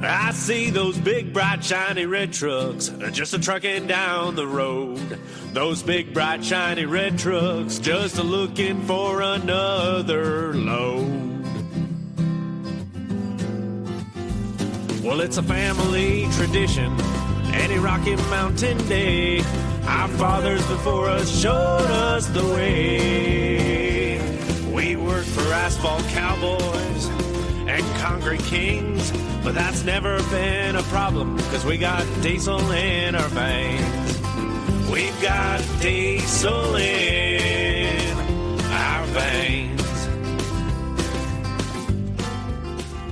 I see those big, bright, shiny red trucks just a-trucking down the road. Those big, bright, shiny red trucks just a-looking for another load. Well, it's a family tradition, any Rocky Mountain day. Our fathers before us showed us the way. We work for asphalt cowboys and concrete kings, but that's never been a problem, cause we got diesel in our veins. We've got diesel in our veins.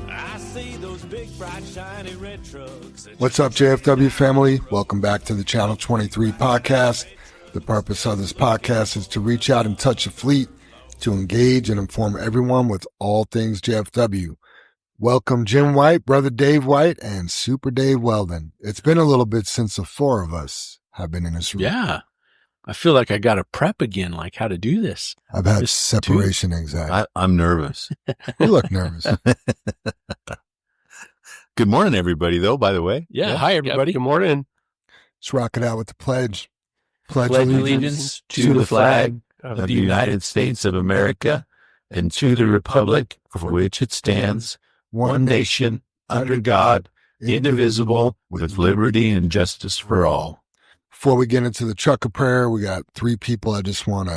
I see those big, bright, shiny red trucks. What's up, JFW family? Welcome back to the Channel 23 podcast. The purpose of this podcast is to reach out and touch the fleet, to engage and inform everyone with all things JFW. Welcome Jim White, Brother Dave White, and Super Dave Weldon. It's been a little bit since the four of us have been in this room. Yeah. I feel like I got to prep again, like how to do this. I've had separation anxiety. I'm nervous. You look nervous. Good morning, everybody, though, by the way. Yeah. Hi, everybody. Good morning. Let's rock it out with the pledge. Pledge allegiance to the flag of the United States of America and to the republic for which it stands, one nation, under God, indivisible, with liberty and justice for all. Before we get into the trucker prayer, we got three people I just want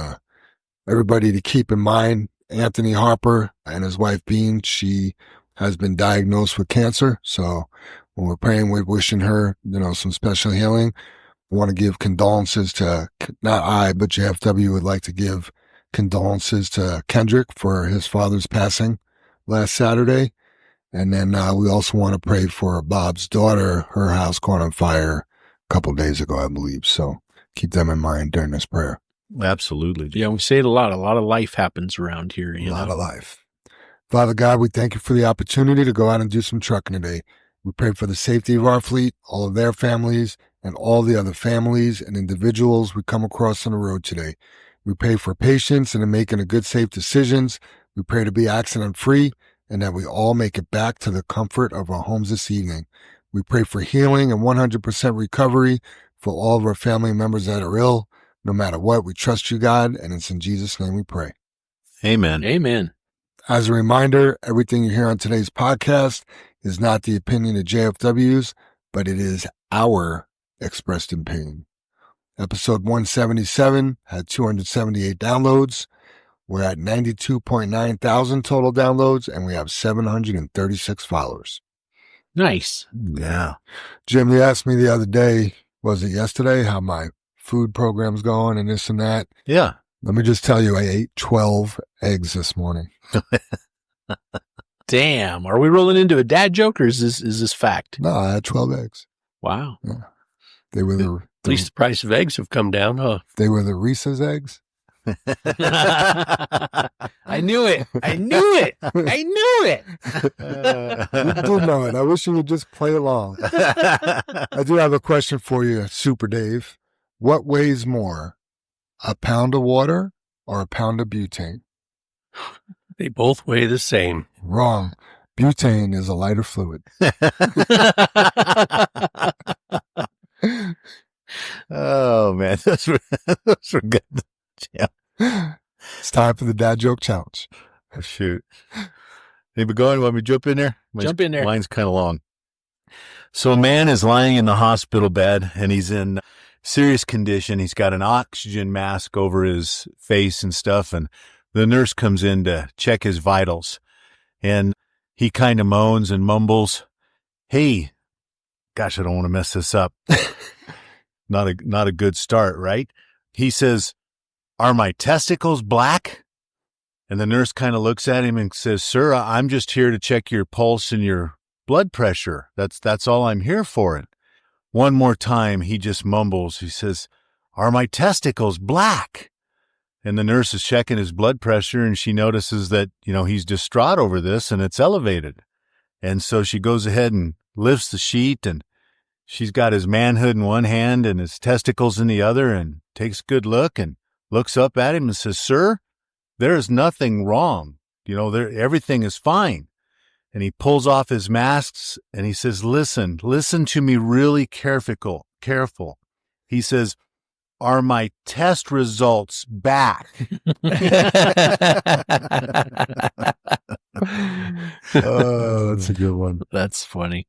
everybody to keep in mind. Anthony Harper and his wife Bean, she has been diagnosed with cancer. So when we're praying, we're wishing her, some special healing. I want to give condolences to, not I, but JFW would like to give condolences to Kendrick for his father's passing last Saturday. And then we also want to pray for Bob's daughter. Her house caught on fire a couple of days ago, I believe. So keep them in mind during this prayer. Absolutely. Yeah, we say it a lot. A lot of life happens around here. A lot of life. Father God, we thank you for the opportunity to go out and do some trucking today. We pray for the safety of our fleet, all of their families, and all the other families and individuals we come across on the road today. We pray for patience and in making a good, safe decisions. We pray to be accident-free and that we all make it back to the comfort of our homes this evening. We pray for healing and 100% recovery for all of our family members that are ill. No matter what, we trust you, God, and it's in Jesus' name we pray. Amen. Amen. As a reminder, everything you hear on today's podcast is not the opinion of JFW's, but it is our expressed opinion. Episode 177 had 278 downloads. We're at 92.9 thousand total downloads, and we have 736 followers. Nice. Yeah. Jim, you asked me the other day, was it yesterday, how my food program's going and this and that. Yeah. Let me just tell you, I ate 12 eggs this morning. Damn. Are we rolling into a dad joke, or is this fact? No, I had 12 eggs. Wow. Yeah. They were At least the price of eggs have come down, huh? They were the Reese's eggs. I knew it. I knew it. I knew it. You do know it. I wish you would just play along. I do have a question for you, Super Dave. What weighs more, a pound of water or a pound of butane? They both weigh the same. Wrong. Butane is a lighter fluid. Oh, man. Those were good. Yeah. It's time for the dad joke challenge. Oh, shoot. Hey, but going, want me to jump in there? Jump in there. Mine's kind of long. So a man is lying in the hospital bed and he's in serious condition. He's got an oxygen mask over his face and stuff. And the nurse comes in to check his vitals. And he kind of moans and mumbles, "Hey, gosh, I don't want to mess this up." Not a good start, right? He says, "Are my testicles black?" And the nurse kind of looks at him and says, "Sir, I'm just here to check your pulse and your blood pressure. That's all I'm here for." And one more time, he just mumbles. He says, "Are my testicles black?" And the nurse is checking his blood pressure, and she notices that, he's distraught over this and it's elevated. And so she goes ahead and lifts the sheet, and she's got his manhood in one hand and his testicles in the other, and takes a good look and looks up at him and says, "Sir, there is nothing wrong. Everything is fine." and he pulls off his masks and he says, listen to me really careful. He says, are my test results back? Oh, that's a good one. That's funny.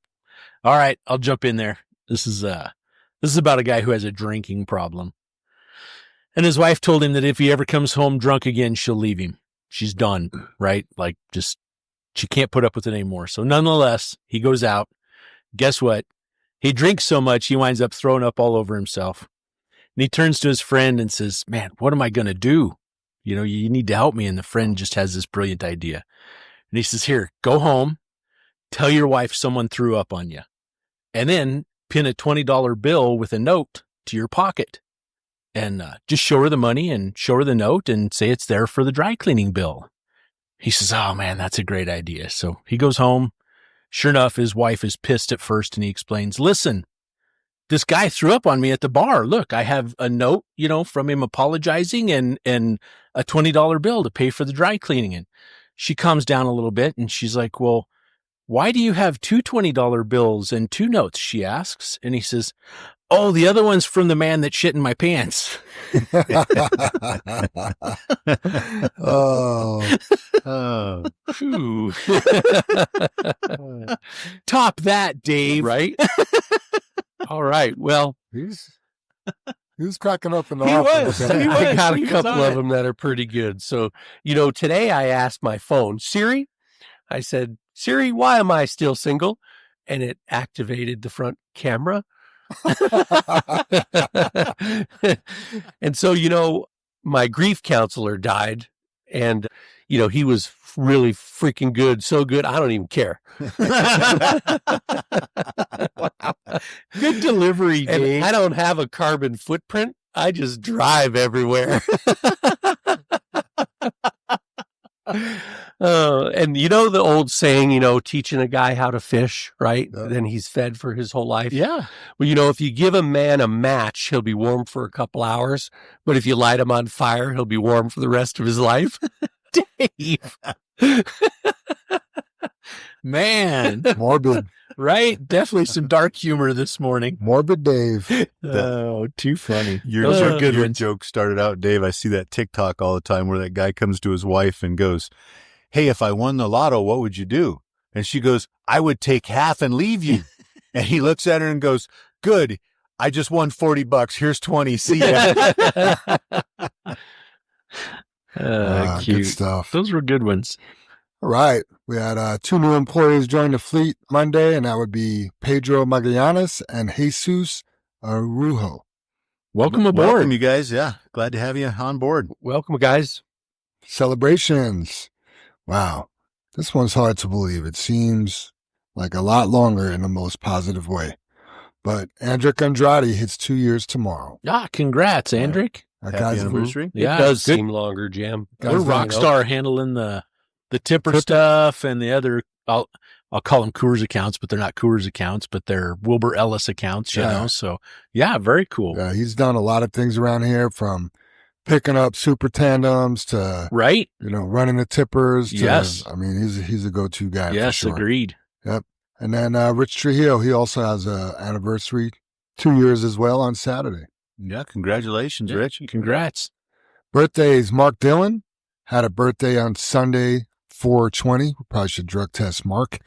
All right, I'll jump in there. This is about a guy who has a drinking problem. And his wife told him that if he ever comes home drunk again, she'll leave him. She's done, right? Like, just, she can't put up with it anymore. So nonetheless, he goes out. Guess what? He drinks so much, he winds up throwing up all over himself. And he turns to his friend and says, man, what am I going to do? You know, you need to help me. And the friend just has this brilliant idea. And he says, here, go home, tell your wife someone threw up on you, and then pin a $20 bill with a note to your pocket. And just show her the money and show her the note and say it's there for the dry cleaning bill. He says, oh, man, that's a great idea. So he goes home. Sure enough, his wife is pissed at first, and he explains, listen, this guy threw up on me at the bar. Look, I have a note, from him apologizing and a $20 bill to pay for the dry cleaning. And she calms down a little bit, and she's like, well, why do you have two $20 bills and two notes? She asks. And he says, oh, the other one's from the man that shit in my pants. Oh. Ooh. Top that, Dave. Right? All right. Well, He was cracking up in the He office. was. I got He a was couple on of it. them that are pretty good. So, today I asked my phone, Siri, I said, Siri, why am I still single? And it activated the front camera. And so, my grief counselor died, and, he was really freaking good. So good. I don't even care. Good delivery, And Dave. I don't have a carbon footprint. I just drive everywhere. And the old saying, teaching a guy how to fish, right? Yeah. Then he's fed for his whole life. Yeah. Well, if you give a man a match, he'll be warm for a couple hours. But if you light him on fire, he'll be warm for the rest of his life. Dave. Man, Morbid. right? Definitely some dark humor this morning. Morbid Dave. Oh, too funny. Your Those are joke started out, Dave. I see that TikTok all the time where that guy comes to his wife and goes, hey, if I won the lotto, what would you do? And she goes, I would take half and leave you. And he looks at her and goes, good. I just won $40. Here's 20. See ya. Good Cute. stuff. Those were good ones. All right. We had 2 new employees join the fleet Monday, and that would be Pedro Magallanes and Jesus Arujo. Welcome aboard. Welcome, you guys. Yeah. Glad to have you on board. Welcome, guys. Celebrations. Wow. This one's hard to believe. It seems like a lot longer in the most positive way. But Andrick Andrade hits 2 years tomorrow. Congrats, Andrick. That Happy guy's anniversary. It does good. seem longer, Jam. We're rock star handling the tipper stuff and the other, I'll call them Coors accounts, but they're not Coors accounts, but they're Wilbur Ellis accounts, you know? So yeah, very cool. Yeah, he's done a lot of things around here, from picking up super tandems to, Right? running the tippers. To, Yes. I mean, he's a go-to guy. Yes, for sure. agreed. Yep. And then Rich Trujillo, he also has an anniversary, 2 years as well, on Saturday. Yeah. Congratulations, Yeah, Rich. Congrats. Birthdays, Mark Dillon had a birthday on Sunday, 4/20. We probably should drug test Mark.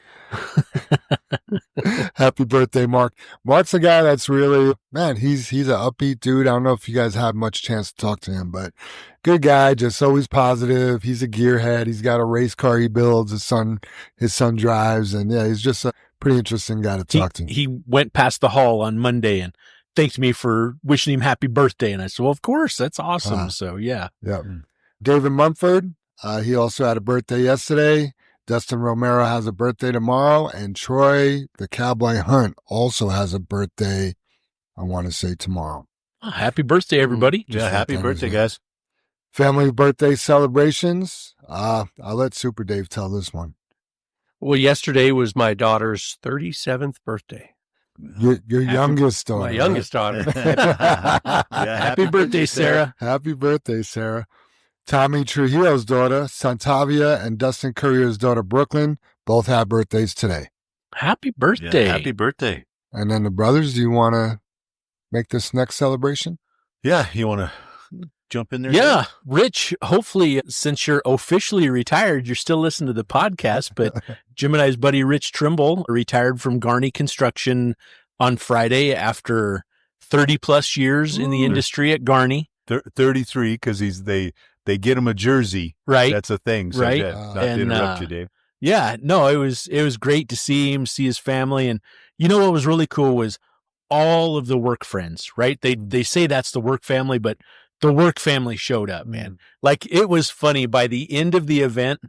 Happy birthday, Mark. Mark's a guy that's really, man, he's an upbeat dude. I don't know if you guys had much chance to talk to him, but good guy, just always positive. He's a gearhead. He's got a race car he builds. His son drives. And yeah, he's just a pretty interesting guy to talk to. He went past the hall on Monday and thanked me for wishing him happy birthday. And I said, well, of course, that's awesome. So yeah. Yeah. David Mumford, he also had a birthday yesterday. Dustin Romero has a birthday tomorrow. And Troy, the Cowboy Hunt, also has a birthday, I want to say tomorrow. Oh, happy birthday, everybody. Yeah. Just Happy like birthday, that. guys. Family birthday celebrations. I'll let Super Dave tell this one. Well, yesterday was my daughter's 37th birthday. Your youngest daughter. My youngest daughter. Yeah, Happy birthday, Sarah. Happy birthday, Sarah. Tommy Trujillo's daughter, Santavia, and Dustin Courier's daughter, Brooklyn, both have birthdays today. Happy birthday. Yeah, happy birthday. And then the brothers, do you want to make this next celebration? Yeah, you want to jump in there? Yeah, Rich, hopefully, since you're officially retired, you're still listening to the podcast, but Jim and I's buddy Rich Trimble retired from Garney Construction on Friday after 30 plus years in the industry at Garney. 33, because they get him a jersey. Right. That's a thing. So Right. Yeah, not to interrupt you, Dave. Yeah, no, it was great to see him, see his family. And you know what was really cool was all of the work friends, right? They say that's the work family, but the work family showed up, man. Like, it was funny. By the end of the event,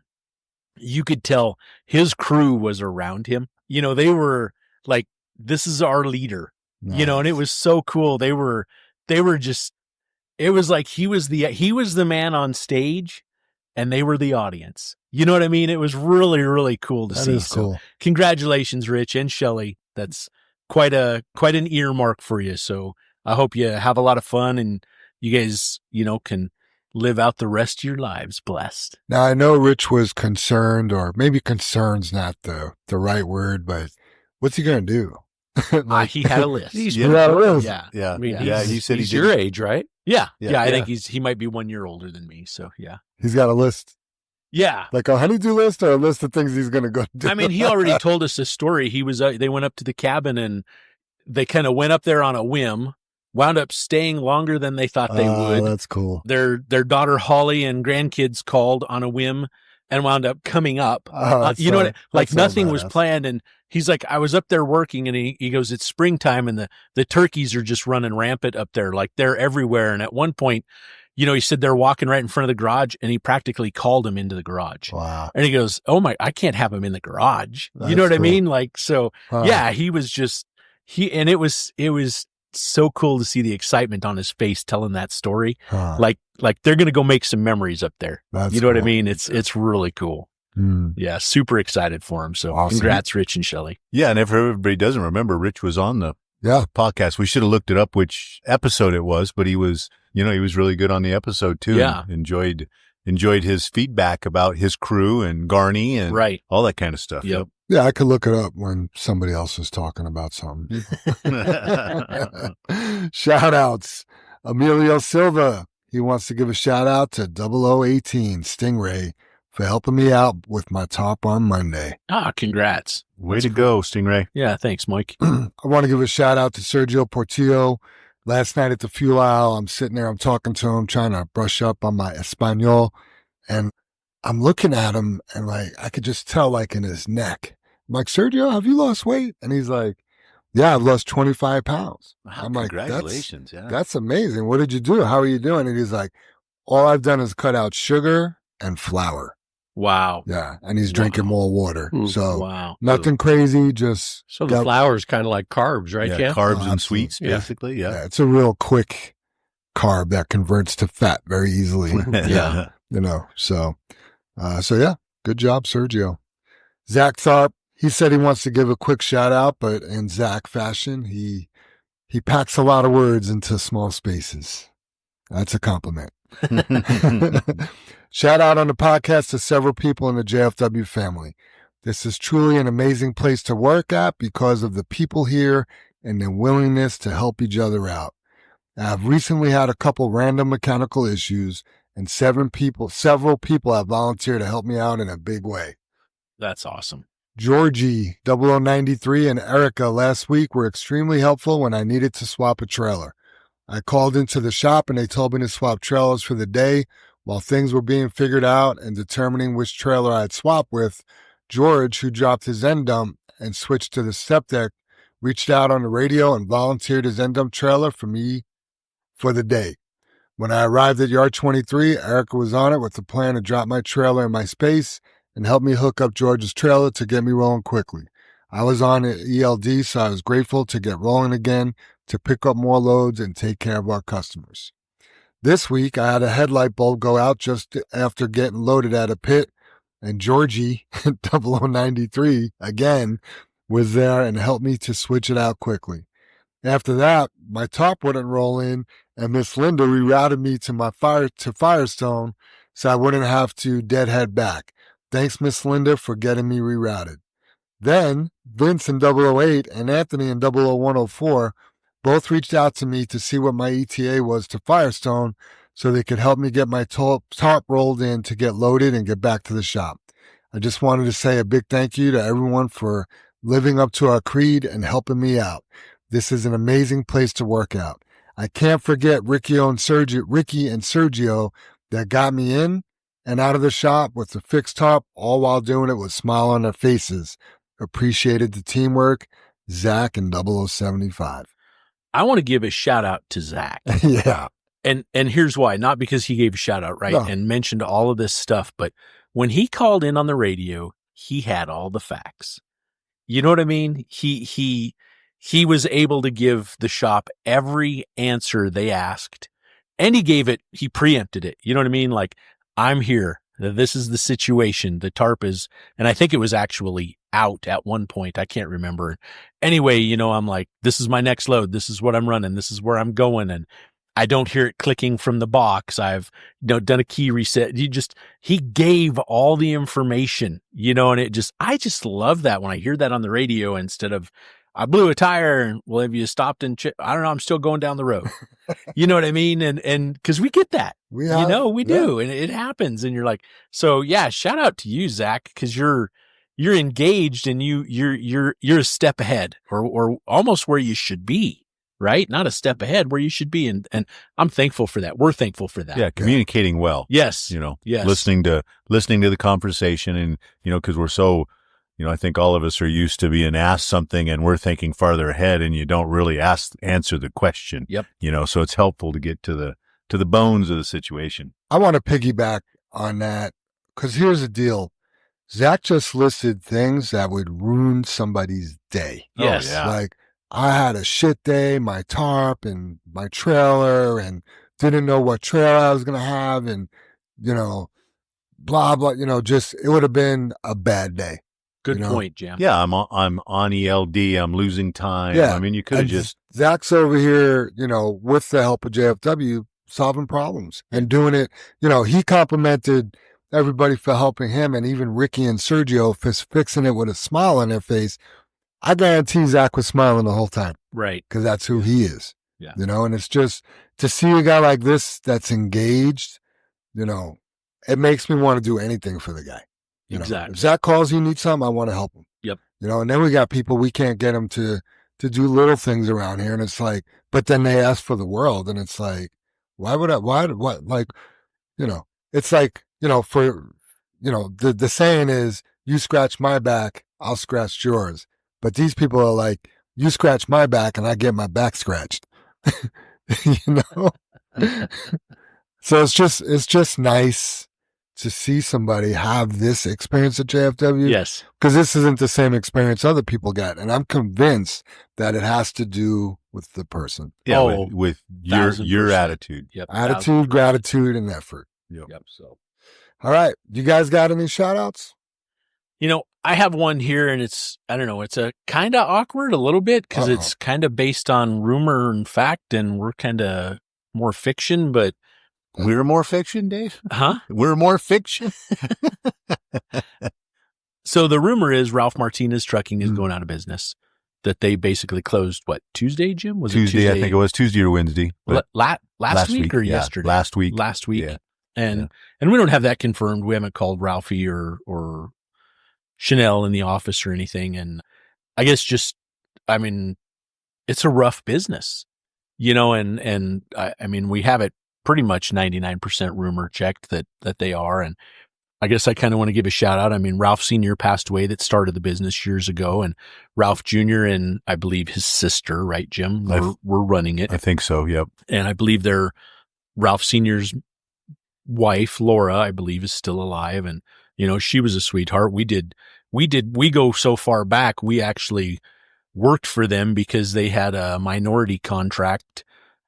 you could tell his crew was around him. You know, they were like, this is our leader, you know, and it was so cool. They were just, it was like he was the man on stage and they were the audience. You know what I mean? It was really, really cool to see. That is cool. So congratulations, Rich and Shelley. That's quite an earmark for you. So I hope you have a lot of fun and you guys, you know, can live out the rest of your lives blessed. Now, I know Rich was concerned, or maybe concern's not the right word, but what's he going to do? He had a list. Yeah. Yeah. I mean, he said he's he your age, right? Yeah. Yeah. I think he might be 1 year older than me. So yeah. He's got a list, Yeah. like a honeydew list or a list of things he's going to go do. I mean, he already told us this story. He was, they went up to the cabin and they kind of went up there on a whim, wound up staying longer than they thought they would. That's cool. Their daughter Holly and grandkids called on a whim and wound up coming up. You know what? Like, nothing was planned. And he's like, I was up there working, and he goes, it's springtime and the turkeys are just running rampant up there. Like, they're everywhere. And at one point, you know, he said they're walking right in front of the garage, and he practically called them into the garage. Wow. And he goes, oh my, I can't have him in the garage. That's you know what I cool. mean? Like, so yeah, he was just, and it was so cool to see the excitement on his face telling that story. Like they're going to go make some memories up there. That's you know what I cool. mean? It's really cool. Yeah. Super excited for him. So Awesome. congrats, Rich and Shelley. Yeah, and if everybody doesn't remember, Rich was on the Yeah. podcast. We should have looked it up which episode it was, but he was really good on the episode too. Yeah. And enjoyed his feedback about his crew and Garney and Right. all that kind of stuff. Yep. Yeah, I could look it up when somebody else is talking about something. Shout outs. Emilio Silva. He wants to give a shout out to 0018 Stingray for helping me out with my top on Monday. Congrats. Way to go, Stingray. Yeah. Thanks, Mike. I want to give a shout out to Sergio Portillo. Last night at the fuel aisle, I'm sitting there, I'm talking to him, trying to brush up on my Espanol, and I'm looking at him, and like, I could just tell, like, in his neck. I'm like, Sergio, have you lost weight? And he's like, yeah, I've lost 25 pounds. I'm like, congratulations. that's amazing. What did you do? How are you doing? And he's like, all I've done is cut out sugar and flour. Wow. Yeah. And he's drinking more water. So Wow. nothing crazy. Just So the flour is kind of like carbs, right? Yeah, carbs and absolutely. sweets, basically. Yeah. it's a real quick carb that converts to fat very easily. Yeah. You know, so yeah, good job, Sergio. Zach Tharp, he said he wants to give a quick shout out, but in Zach fashion, he packs a lot of words into small spaces. That's a compliment. Shout out on the podcast to several people in the JFW family. This is truly an amazing place to work at because of the people here and their willingness to help each other out. I've recently had a couple random mechanical issues, and several people have volunteered to help me out in a big way. That's awesome. Georgie 0093 and Erica last week were extremely helpful when I needed to swap a trailer. I called into the shop and they told me to swap trailers for the day. While things were being figured out and determining which trailer I'd swap with, George, who dropped his end dump and switched to the step deck, reached out on the radio and volunteered his end dump trailer for me for the day. When I arrived at Yard 23, Erica was on it with the plan to drop my trailer in my space and help me hook up George's trailer to get me rolling quickly. I was on ELD, so I was grateful to get rolling again, to pick up more loads and take care of our customers. This week, I had a headlight bulb go out just after getting loaded at a pit, and Georgie 0093 again was there and helped me to switch it out quickly. After that, my top wouldn't roll in, and Miss Linda rerouted me to Firestone so I wouldn't have to deadhead back. Thanks, Miss Linda, for getting me rerouted. Then Vince in 008 and Anthony in 00104 both reached out to me to see what my ETA was to Firestone so they could help me get my tarp rolled in to get loaded and get back to the shop. I just wanted to say a big thank you to everyone for living up to our creed and helping me out. This is an amazing place to work out. I can't forget Ricky and Sergio that got me in and out of the shop with the fixed tarp, all while doing it with a smile on their faces. Appreciated the teamwork. Zach in 0075. I want to give a shout out to Zach. Yeah. And here's why. Not because he gave a shout out, right? No. And mentioned all of this stuff, but when he called in on the radio, he had all the facts. You know what I mean? He was able to give the shop every answer they asked, and he preempted it. You know what I mean? Like, I'm here. This is the situation. The tarp is, and I think it was actually out at one point. I can't remember. Anyway, I'm like, this is my next load. This is what I'm running. This is where I'm going. And I don't hear it clicking from the box. I've done a key reset. He gave all the information, and I just love that when I hear that on the radio instead of, I blew a tire and, well, have you stopped and I don't know, I'm still going down the road. You know what I mean? And cause we get that, we do. And it happens. And you're like, so yeah, shout out to you, Zach, cause you're engaged and you're a step ahead or almost where you should be. Right? Not a step ahead where you should be. And I'm thankful for that. We're thankful for that. Yeah. Communicating well. Yes. Yes. Listening to the conversation and, cause we're so, I think all of us are used to being asked something and we're thinking farther ahead and you don't really answer the question. Yep. So it's helpful to get to the bones of the situation. I want to piggyback on that because here's the deal. Zach just listed things that would ruin somebody's day. Yes. Oh, yeah. Like, I had a shit day, my tarp and my trailer and didn't know what trailer I was going to have and, blah, blah, just, it would have been a bad day. Good point, Jam. Yeah. I'm on ELD. I'm losing time. Yeah. I mean, you could have just. Zach's over here, with the help of JFW solving problems and doing it. He complimented everybody for helping him and even Ricky and Sergio for fixing it with a smile on their face. I guarantee Zach was smiling the whole time. Right. Because that's who he is. Yeah. And it's just to see a guy like this that's engaged, it makes me want to do anything for the guy. Exactly. If Zach calls, you need something, I want to help him. Yep. And then we got people, we can't get them to do little things around here. And it's like, but then they ask for the world. And it's like, what? Like, it's like, the saying is, you scratch my back, I'll scratch yours. But these people are like, you scratch my back and I get my back scratched. So it's just nice to see somebody have this experience at JFW. Yes. Because this isn't the same experience other people get. And I'm convinced that it has to do with the person. Yeah. With your attitude. Yep. Attitude, gratitude, and effort. Yep. So, all right. You guys got any shout outs? I have one here and it's a kind of awkward a little bit because it's kind of based on rumor and fact and we're kind of more fiction, but. We're more fiction, Dave? Huh? We're more fiction? So the rumor is Ralph Martinez Trucking is going out of business. That they basically closed, Tuesday, Jim? Was Tuesday, it Tuesday? I think it was Tuesday or Wednesday. Last week or yesterday? Last week. Last week. Yeah. And we don't have that confirmed. We haven't called Ralphie or Chanel in the office or anything. And I guess it's a rough business, and we have it pretty much 99% rumor checked that they are. And I guess I kind of want to give a shout out. Ralph Sr. passed away that started the business years ago, and Ralph Jr. and I believe his sister, right, Jim, were running it. I think so. Yep. And I believe Ralph Sr.'s wife, Laura, I believe is still alive. And, she was a sweetheart. We go so far back. We actually worked for them because they had a minority contract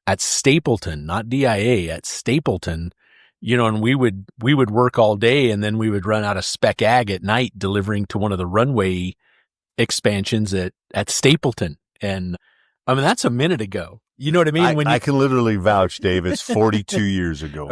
at Stapleton, not DIA, at Stapleton, and we would work all day and then we would run out of spec ag at night delivering to one of the runway expansions at Stapleton. And that's a minute ago. You know what I mean? I can literally vouch, Dave, it's 42 years ago.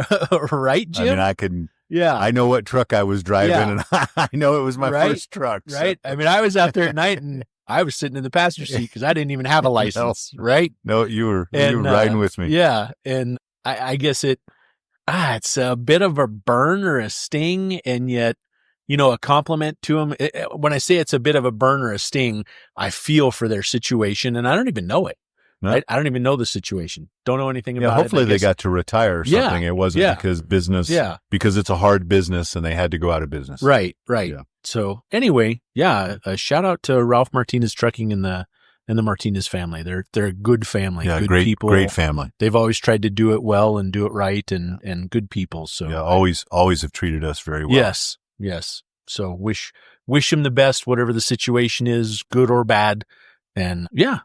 Right, Jim? I can Yeah. I know what truck I was driving, Yeah. and I know it was my Right. first truck. so- Right. I mean, I was out there at night and I was sitting in the passenger seat because I didn't even have a license. Right. No, you were And, riding with me. Yeah. And I guess it's a bit of a burn or a sting, and yet, a compliment to them. When I say it's a bit of a burn or a sting, I feel for their situation, and I don't even know it. No. Right? I don't even know the situation. Don't know anything about it. Hopefully they got to retire or Yeah. something. It wasn't Yeah. because business, Yeah. because it's a hard business and they had to go out of business. Right. Yeah. So anyway, a shout out to Ralph Martinez Trucking and the Martinez family. They're a good family. Yeah, good great, people. great family. They've always tried to do it well and do it right, and good people. So Yeah, always have treated us very well. Yes. So wish them the best, whatever the situation is, good or bad. And yeah,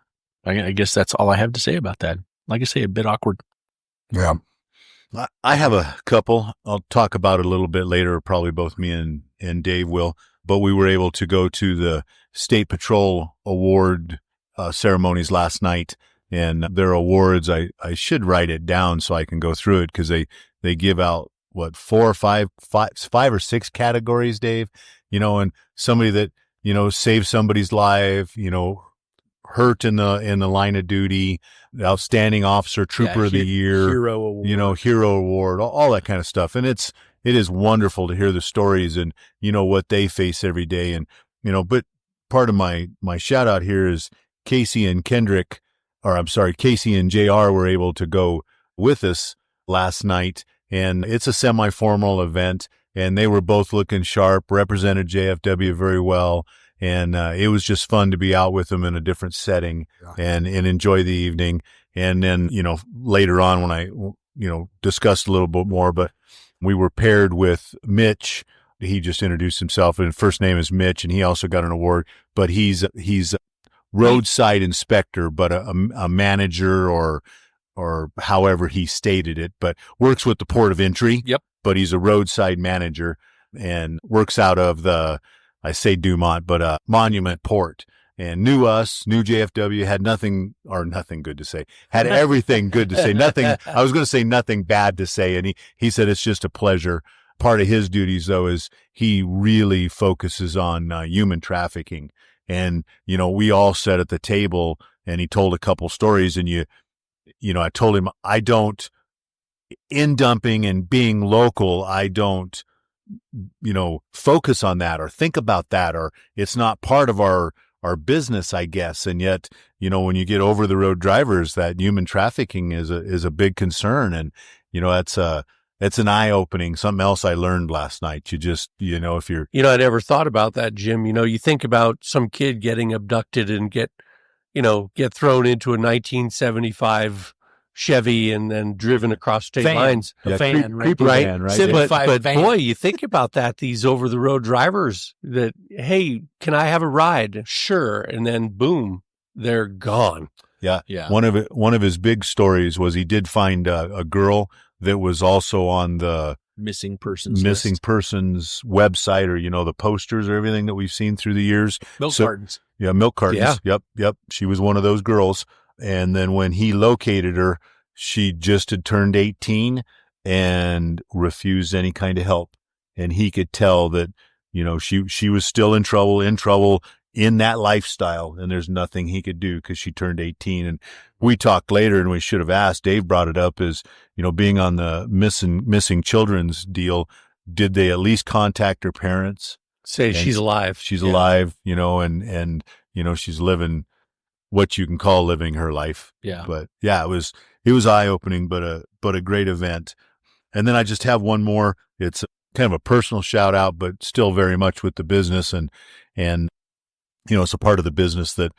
I guess that's all I have to say about that. Like I say, a bit awkward. Yeah. I have a couple. I'll talk about it a little bit later. Probably both me and Dave will. But we were able to go to the State Patrol Award ceremonies last night, and their awards. I should write it down so I can go through it, because they give out five or six categories, Dave. And somebody that saved somebody's life. Hurt in the line of duty, outstanding officer, trooper of the year, hero award. Hero award, all that kind of stuff. And it is wonderful to hear the stories and, what they face every day. And, but part of my shout out here is Casey and Casey and JR were able to go with us last night, and it's a semi-formal event, and they were both looking sharp, represented JFW very well. And it was just fun to be out with them in a different setting and enjoy the evening. And then, later on when I, discussed a little bit more, but we were paired with Mitch. He just introduced himself, and first name is Mitch, and he also got an award, but he's a roadside inspector, but a manager or however he stated it, but works with the Port of Entry. Yep. But he's a roadside manager and works out of I say Dumont, but Monument Port, and knew JFW, had nothing good to say, had everything good to say, I was going to say nothing bad to say. And he said, it's just a pleasure. Part of his duties though, is he really focuses on human trafficking. And, we all sat at the table and he told a couple stories, and I told him, I don't, in dumping and being local, I don't, focus on that or think about that, or it's not part of our business, I guess. And yet, when you get over the road drivers, that human trafficking is a big concern. And, it's an eye opening, something else I learned last night. You just, if you're, I never thought about that, Jim. You think about some kid getting abducted and get thrown into a 1975 Chevy and then driven across state lines. Creeper right? van, right? So, but van. boy, you think about that, these over-the-road drivers that, hey, can I have a ride? Sure. And then boom, they're gone. Yeah. Yeah. One of his big stories was he did find a girl that was also on the missing persons website, or, the posters or everything that we've seen through the years. Milk cartons. Yeah. Milk cartons. Yeah. Yep. She was one of those girls. And then when he located her, she just had turned 18 and refused any kind of help. And he could tell that, she was still in trouble in that lifestyle. And there's nothing he could do because she turned 18. And we talked later, and we should have asked, Dave brought it up, as, being on the missing children's deal, did they at least contact her parents? Say she's alive. She's alive, and she's living what you can call living her life. Yeah. But yeah, it was eye opening, but a great event. And then I just have one more. It's kind of a personal shout out, but still very much with the business, and it's a part of the business that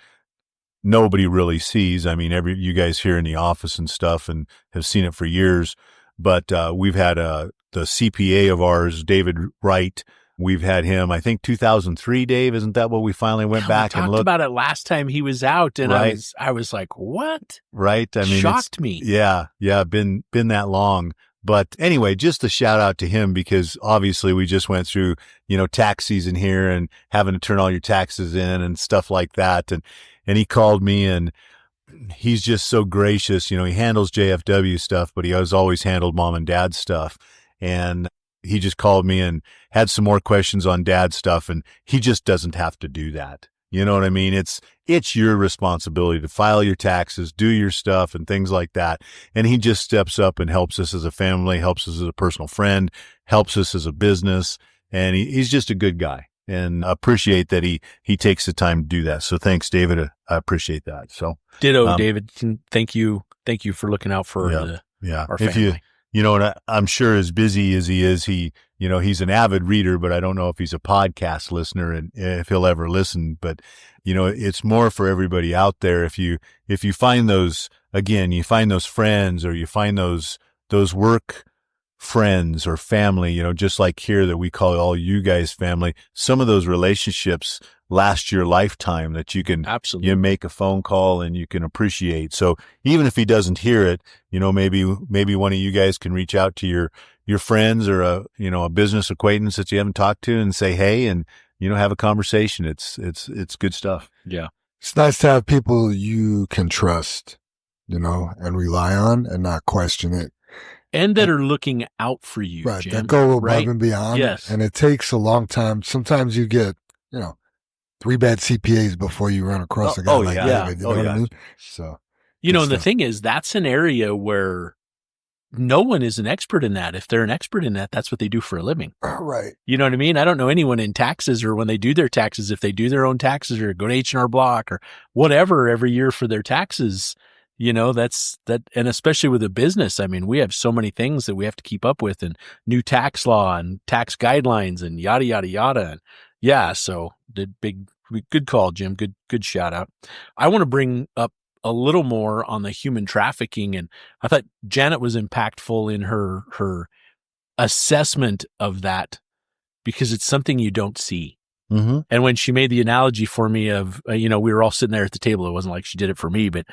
nobody really sees. I mean, you guys here in the office and stuff, and have seen it for years, but we've had the CPA of ours, David Wright. We've had him, I think 2003, Dave, isn't that what we finally went back and looked? We talked about it last time he was out, and right. I was like, what? Right. I mean, shocked me. Yeah. Been that long. But anyway, just a shout out to him, because obviously we just went through, tax season here and having to turn all your taxes in and stuff like that. And he called me, and he's just so gracious. He handles JFW stuff, but he has always handled mom and dad stuff. And he just called me and had some more questions on dad stuff, and he just doesn't have to do that. You know what I mean? It's your responsibility to file your taxes, do your stuff and things like that. And he just steps up and helps us as a family, helps us as a personal friend, helps us as a business. And he's just a good guy, and I appreciate that he takes the time to do that. So thanks, David. I appreciate that. So ditto, David. Thank you for looking out for our family. You know, and I'm sure as busy as he is, he's an avid reader, but I don't know if he's a podcast listener and if he'll ever listen. But, it's more for everybody out there. If you find those, again, you find those friends, or you find those work friends or family, just like here that we call all you guys family, some of those relationships last your lifetime, that you can absolutely you make a phone call and you can appreciate. So even if he doesn't hear it, maybe one of you guys can reach out to your friends or a business acquaintance that you haven't talked to and say, hey, and, have a conversation. It's good stuff. Yeah. It's nice to have people you can trust, and rely on and not question it. And that are looking out for you, right? Jim, That go above and beyond. Yes. And it takes a long time. Sometimes you get, 3 bad CPAs before you run across a guy like David. You know what I mean? So, and the thing is, that's an area where no one is an expert in that. If they're an expert in that, that's what they do for a living. Right. You know what I mean? I don't know anyone in taxes, or when they do their taxes, if they do their own taxes or go to H&R Block or whatever every year for their taxes, that's that. And especially with a business, I mean, we have so many things that we have to keep up with, and new tax law and tax guidelines and yada, yada, yada. And yeah. So good call, Jim. Good shout out. I want to bring up a little more on the human trafficking. And I thought Janet was impactful in her assessment of that, because it's something you don't see. Mm-hmm. And when she made the analogy for me of, we were all sitting there at the table. It wasn't like she did it for me, but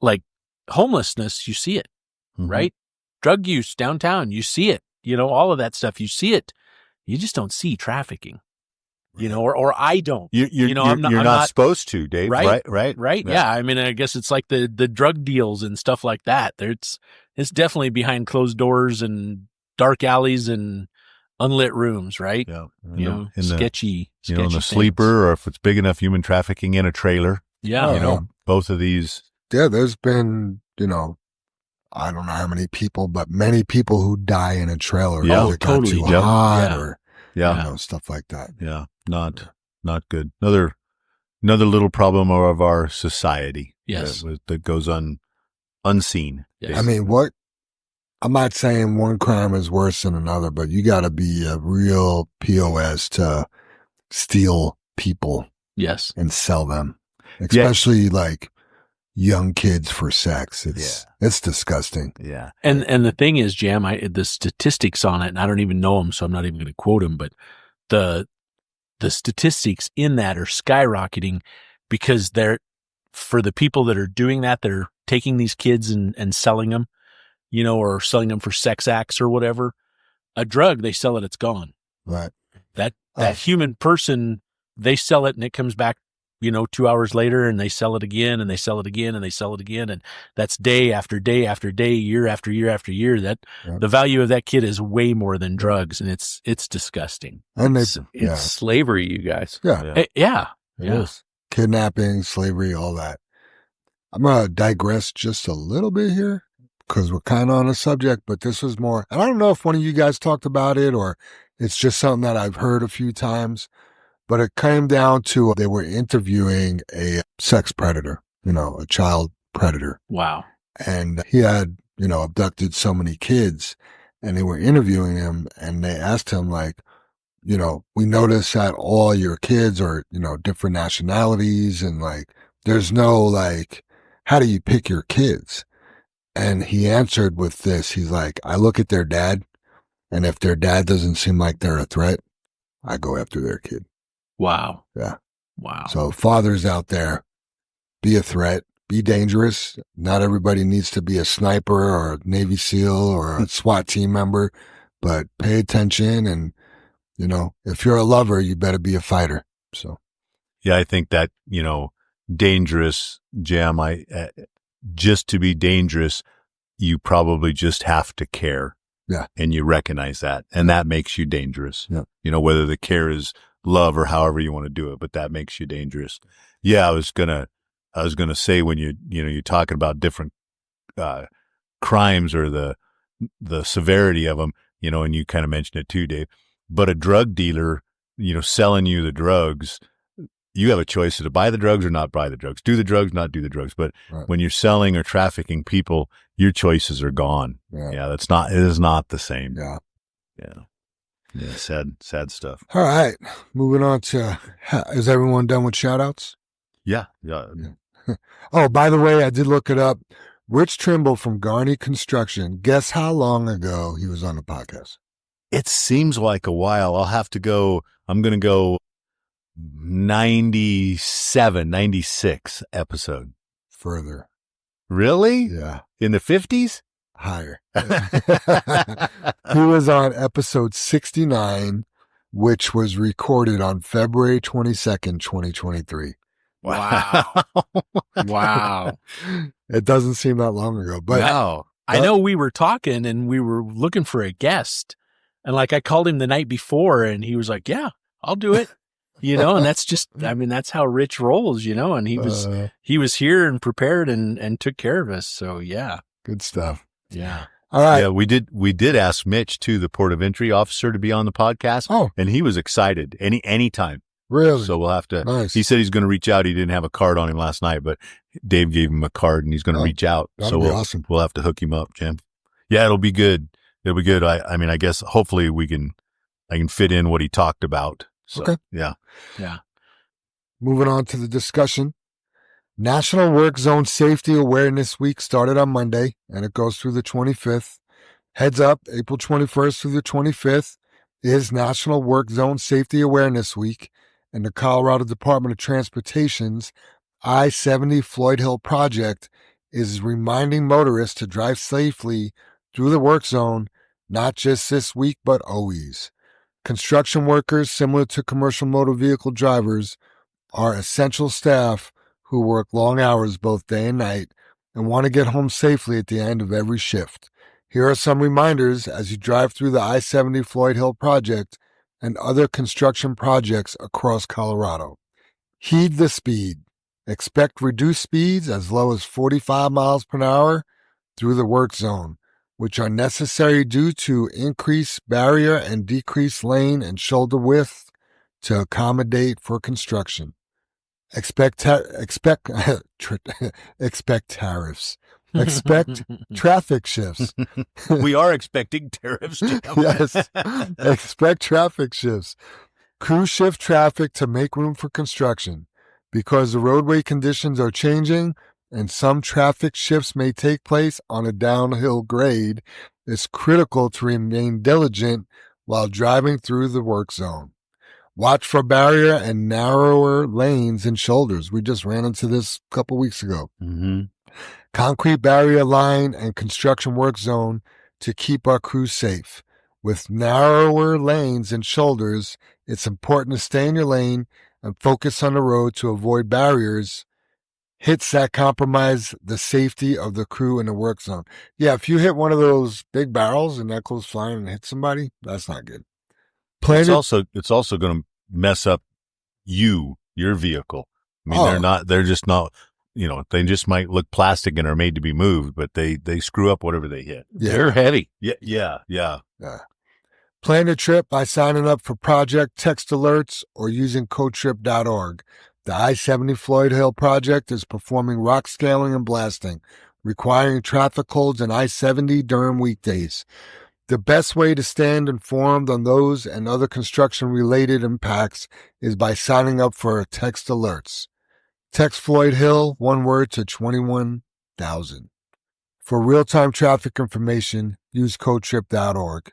like homelessness, you see it, mm-hmm. right? Drug use downtown, you see it, all of that stuff, you see it. You just don't see trafficking, or I don't. You're not supposed to, Dave. Right. Right. Yeah. I mean, I guess it's like the drug deals and stuff like that. It's definitely behind closed doors and dark alleys and unlit rooms, right? Yeah. Sketchy in the things. sleeper, or if it's big enough, human trafficking in a trailer. Yeah. Both of these. Yeah, there's been, I don't know how many people, but many people who die in a trailer. Yeah, it got totally. too hot or stuff like that. Yeah, not good. Another little problem of our society. Yes, that goes unseen. Yes. I mean, I'm not saying one crime is worse than another, but you got to be a real POS to steal people. Yes, and sell them, especially like young kids for sex. It's disgusting. Yeah. And the thing is, Jam, the statistics on it, and I don't even know them, so I'm not even going to quote them, but the statistics in that are skyrocketing, because for the people that are doing that, they're taking these kids and selling them, or selling them for sex acts or whatever. A drug, they sell it, it's gone. Right. That human person, they sell it and it comes back, 2 hours later, and they sell it again, and they sell it again, and they sell it again. And that's day after day after day, year after year after year. The value of that kid is way more than drugs. And it's disgusting. And it's slavery, you guys. Yeah. Yeah. It is. Kidnapping, slavery, all that. I'm going to digress just a little bit here, because we're kind of on a subject, but this was more, and I don't know if one of you guys talked about it, or it's just something that I've heard a few times. But it came down to they were interviewing a sex predator, a child predator. Wow. And he had, abducted so many kids, and they were interviewing him, and they asked him, like, we noticed that all your kids are, different nationalities, and like, there's no like, how do you pick your kids? And he answered with this. He's like, I look at their dad, and if their dad doesn't seem like they're a threat, I go after their kid. Wow. Yeah. Wow. So fathers out there, be a threat, be dangerous. Not everybody needs to be a sniper or a Navy SEAL or a SWAT team member, but pay attention. And, if you're a lover, you better be a fighter. So. Yeah, I think that, dangerous, Jam, just to be dangerous, you probably just have to care. Yeah. And you recognize that. And that makes you dangerous. Yeah. You know, whether the care is love or however you want to do it, but that makes you dangerous. Yeah. I was going to say when you're talking about different, crimes or the severity of them, you know, and you kind of mentioned it too, Dave, but a drug dealer, you know, selling you the drugs, you have a choice to buy the drugs or not buy the drugs, do the drugs, not do the drugs. But when you're selling or trafficking people, your choices are gone. Yeah. It is not the same. Yeah. Yeah. Sad stuff. All right. Moving on to, is everyone done with shout outs? Yeah. Oh, by the way, I did look it up. Rich Trimble from Garney Construction. Guess how long ago he was on the podcast? It seems like a while. I'm going to go 97, 96 episode. Further. Really? Yeah. In the 50s? Higher. He was on episode 69, which was recorded on February 22nd, 2023. Wow. Wow. It doesn't seem that long ago, but no. I know we were talking and we were looking for a guest, and like I called him the night before and he was like, yeah, I'll do it. You know, and that's just, I mean, that's how Rich rolls, you know, and he was here and prepared and took care of us. So yeah. Good stuff. Yeah. All right. Yeah, we did ask Mitch too, the port of entry officer, to be on the podcast. Oh. And he was excited anytime. Really? So we'll have to, nice. He said he's going to reach out. He didn't have a card on him last night, but Dave gave him a card and he's going to reach out. That'll be awesome. We'll have to hook him up, Jim. Yeah, it'll be good. It'll be good. I mean, I guess hopefully I can fit in what he talked about. So, okay. Yeah. Yeah. Moving on to the discussion. National Work Zone Safety Awareness Week started on Monday and it goes through the 25th. Heads up, April 21st through the 25th is National Work Zone Safety Awareness Week, and the Colorado Department of Transportation's I-70 Floyd Hill project is reminding motorists to drive safely through the work zone, not just this week, but always. Construction workers, similar to commercial motor vehicle drivers, are essential staff who work long hours both day and night and want to get home safely at the end of every shift. Here are some reminders as you drive through the I-70 Floyd Hill project and other construction projects across Colorado. Heed the speed. Expect reduced speeds as low as 45 miles per hour through the work zone, which are necessary due to increased barrier and decreased lane and shoulder width to accommodate for construction. Expect tariffs. Expect traffic shifts. We are expecting tariffs to come. Yes. Expect traffic shifts. Crew shift traffic to make room for construction. Because the roadway conditions are changing and some traffic shifts may take place on a downhill grade, it's critical to remain diligent while driving through the work zone. Watch for barrier and narrower lanes and shoulders. We just ran into this a couple weeks ago. Mm-hmm. Concrete barrier line and construction work zone to keep our crews safe. With narrower lanes and shoulders, it's important to stay in your lane and focus on the road to avoid barriers, hits that compromise the safety of the crew in the work zone. Yeah, if you hit one of those big barrels and that goes flying and hits somebody, that's not good. It's also going to mess up your vehicle. I mean, they're just not, they just might look plastic and are made to be moved, but they screw up whatever they hit. Yeah. They're heavy. Yeah. Plan your trip by signing up for project text alerts or using codetrip.org. The I-70 Floyd Hill project is performing rock scaling and blasting, requiring traffic holds in I-70 during weekdays. The best way to stay informed on those and other construction-related impacts is by signing up for text alerts. Text Floyd Hill, one word, to 21,000. For real-time traffic information, use codetrip.org.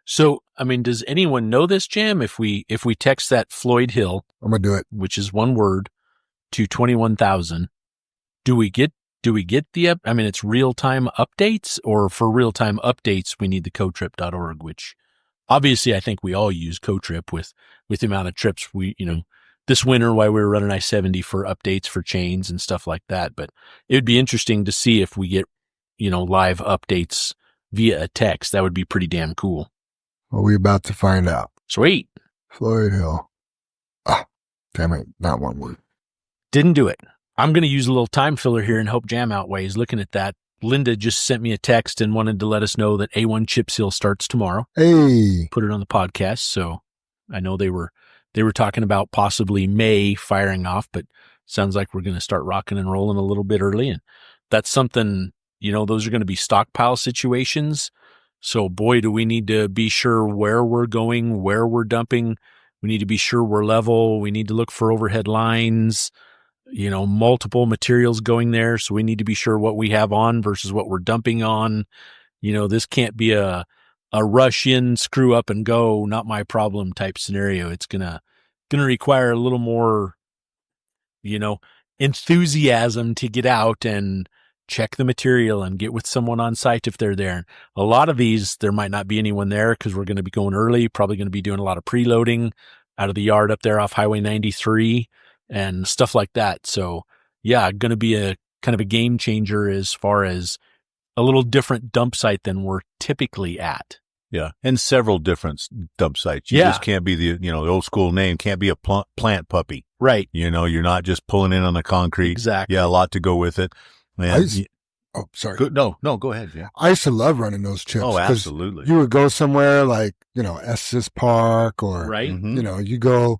So, I mean, does anyone know this, Jam? If we text that Floyd Hill, I'm going to do it, which is one word, to 21,000, do we get the, I mean, it's real-time updates, or for real-time updates, we need the codetrip.org, which obviously I think we all use CoTrip with the amount of trips this winter while we were running I-70 for updates for chains and stuff like that. But it would be interesting to see if we get, live updates via a text. That would be pretty damn cool. Well, we're about to find out. Sweet. Floyd Hill. Damn it. Not one word. Didn't do it. I'm going to use a little time filler here and hope Jam outweighs. Looking at that, Linda just sent me a text and wanted to let us know that A1 chip seal starts tomorrow. Hey. Put it on the podcast. So I know they were talking about possibly May firing off, but sounds like we're going to start rocking and rolling a little bit early. And that's something, those are going to be stockpile situations. So boy, do we need to be sure where we're going, where we're dumping. We need to be sure we're level. We need to look for overhead lines, multiple materials going there. So we need to be sure what we have on versus what we're dumping on. This can't be a rush in, screw up and go, not my problem type scenario. It's gonna require a little more, enthusiasm to get out and check the material and get with someone on site if they're there. A lot of these, there might not be anyone there because we're going to be going early, probably going to be doing a lot of preloading out of the yard up there off Highway 93 and stuff like that. So yeah, going to be a kind of a game changer as far as a little different dump site than we're typically at. Yeah. And several different dump sites. You just can't be the old school name, can't be a plant puppy. Right. You're not just pulling in on the concrete. Exactly. Yeah. A lot to go with it. Man, Sorry. No, go ahead. Yeah. I used to love running those chips. Oh, absolutely. You would go somewhere like, Estes Park or, Right. You go,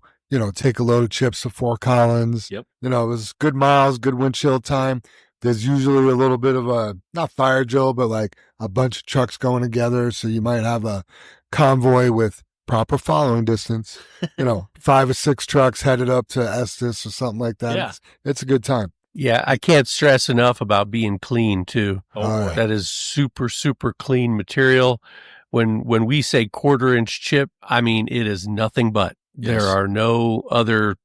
take a load of chips to Fort Collins. Yep. It was good miles, good windshield time. There's usually a little bit of a, not fire drill, but like a bunch of trucks going together. So you might have a convoy with proper following distance, 5 or 6 trucks headed up to Estes or something like that. Yeah. It's a good time. Yeah, I can't stress enough about being clean too. Oh, that is super, super clean material. When we say 1/4-inch chip, I mean, it is nothing but. Yes. There are no other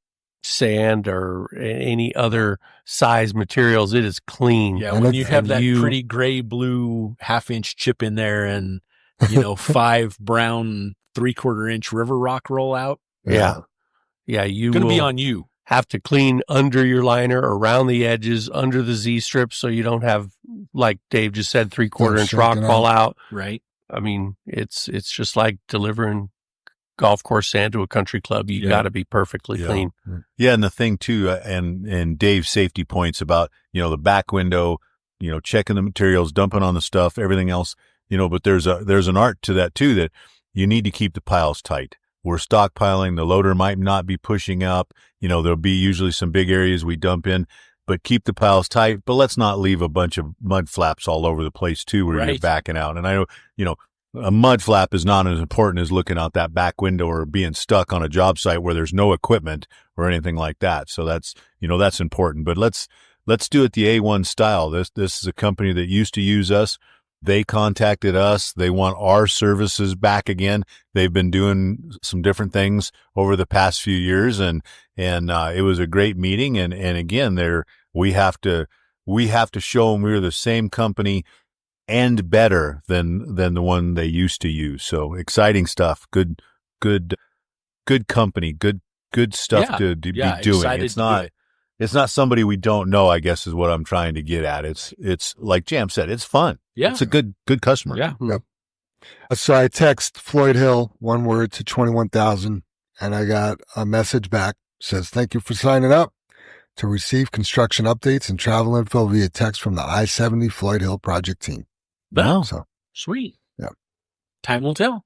sand or any other size materials. It is clean. Yeah, And when you have that you- pretty gray blue 1/2-inch chip in there and 5 brown 3/4-inch river rock roll out, Yeah. Yeah, you gonna will be on you. have to clean under your liner, around the edges, under the Z strip, so you don't have, like Dave just said, 3/4-inch rock shaking fall out. Right. I mean, it's just like delivering golf course sand to a country club. You got to be perfectly clean. Yeah. And the thing too, and Dave's safety points about, the back window, checking the materials, dumping on the stuff, everything else, but there's an art to that too, that you need to keep the piles tight. We're stockpiling. The loader might not be pushing up. There'll be usually some big areas we dump in, but keep the piles tight. But let's not leave a bunch of mud flaps all over the place too, where you're backing out. And I know, a mud flap is not as important as looking out that back window or being stuck on a job site where there's no equipment or anything like that. So that's important. But let's do it the A1 style. This is a company that used to use us. They contacted us. They want our services back again. They've been doing some different things over the past few years, and it was a great meeting. And again, we have to show them we're the same company and better than the one they used to use. So exciting stuff. Good company. Good stuff to be doing. It's not somebody we don't know, I guess, is what I'm trying to get at. It's like Jam said, it's fun. Yeah. It's a good customer. Yeah. Yep. So I text Floyd Hill, one word, to 21,000, and I got a message back. Says, thank you for signing up to receive construction updates and travel info via text from the I-70 Floyd Hill project team. Wow. So, Sweet. Yeah. Time will tell.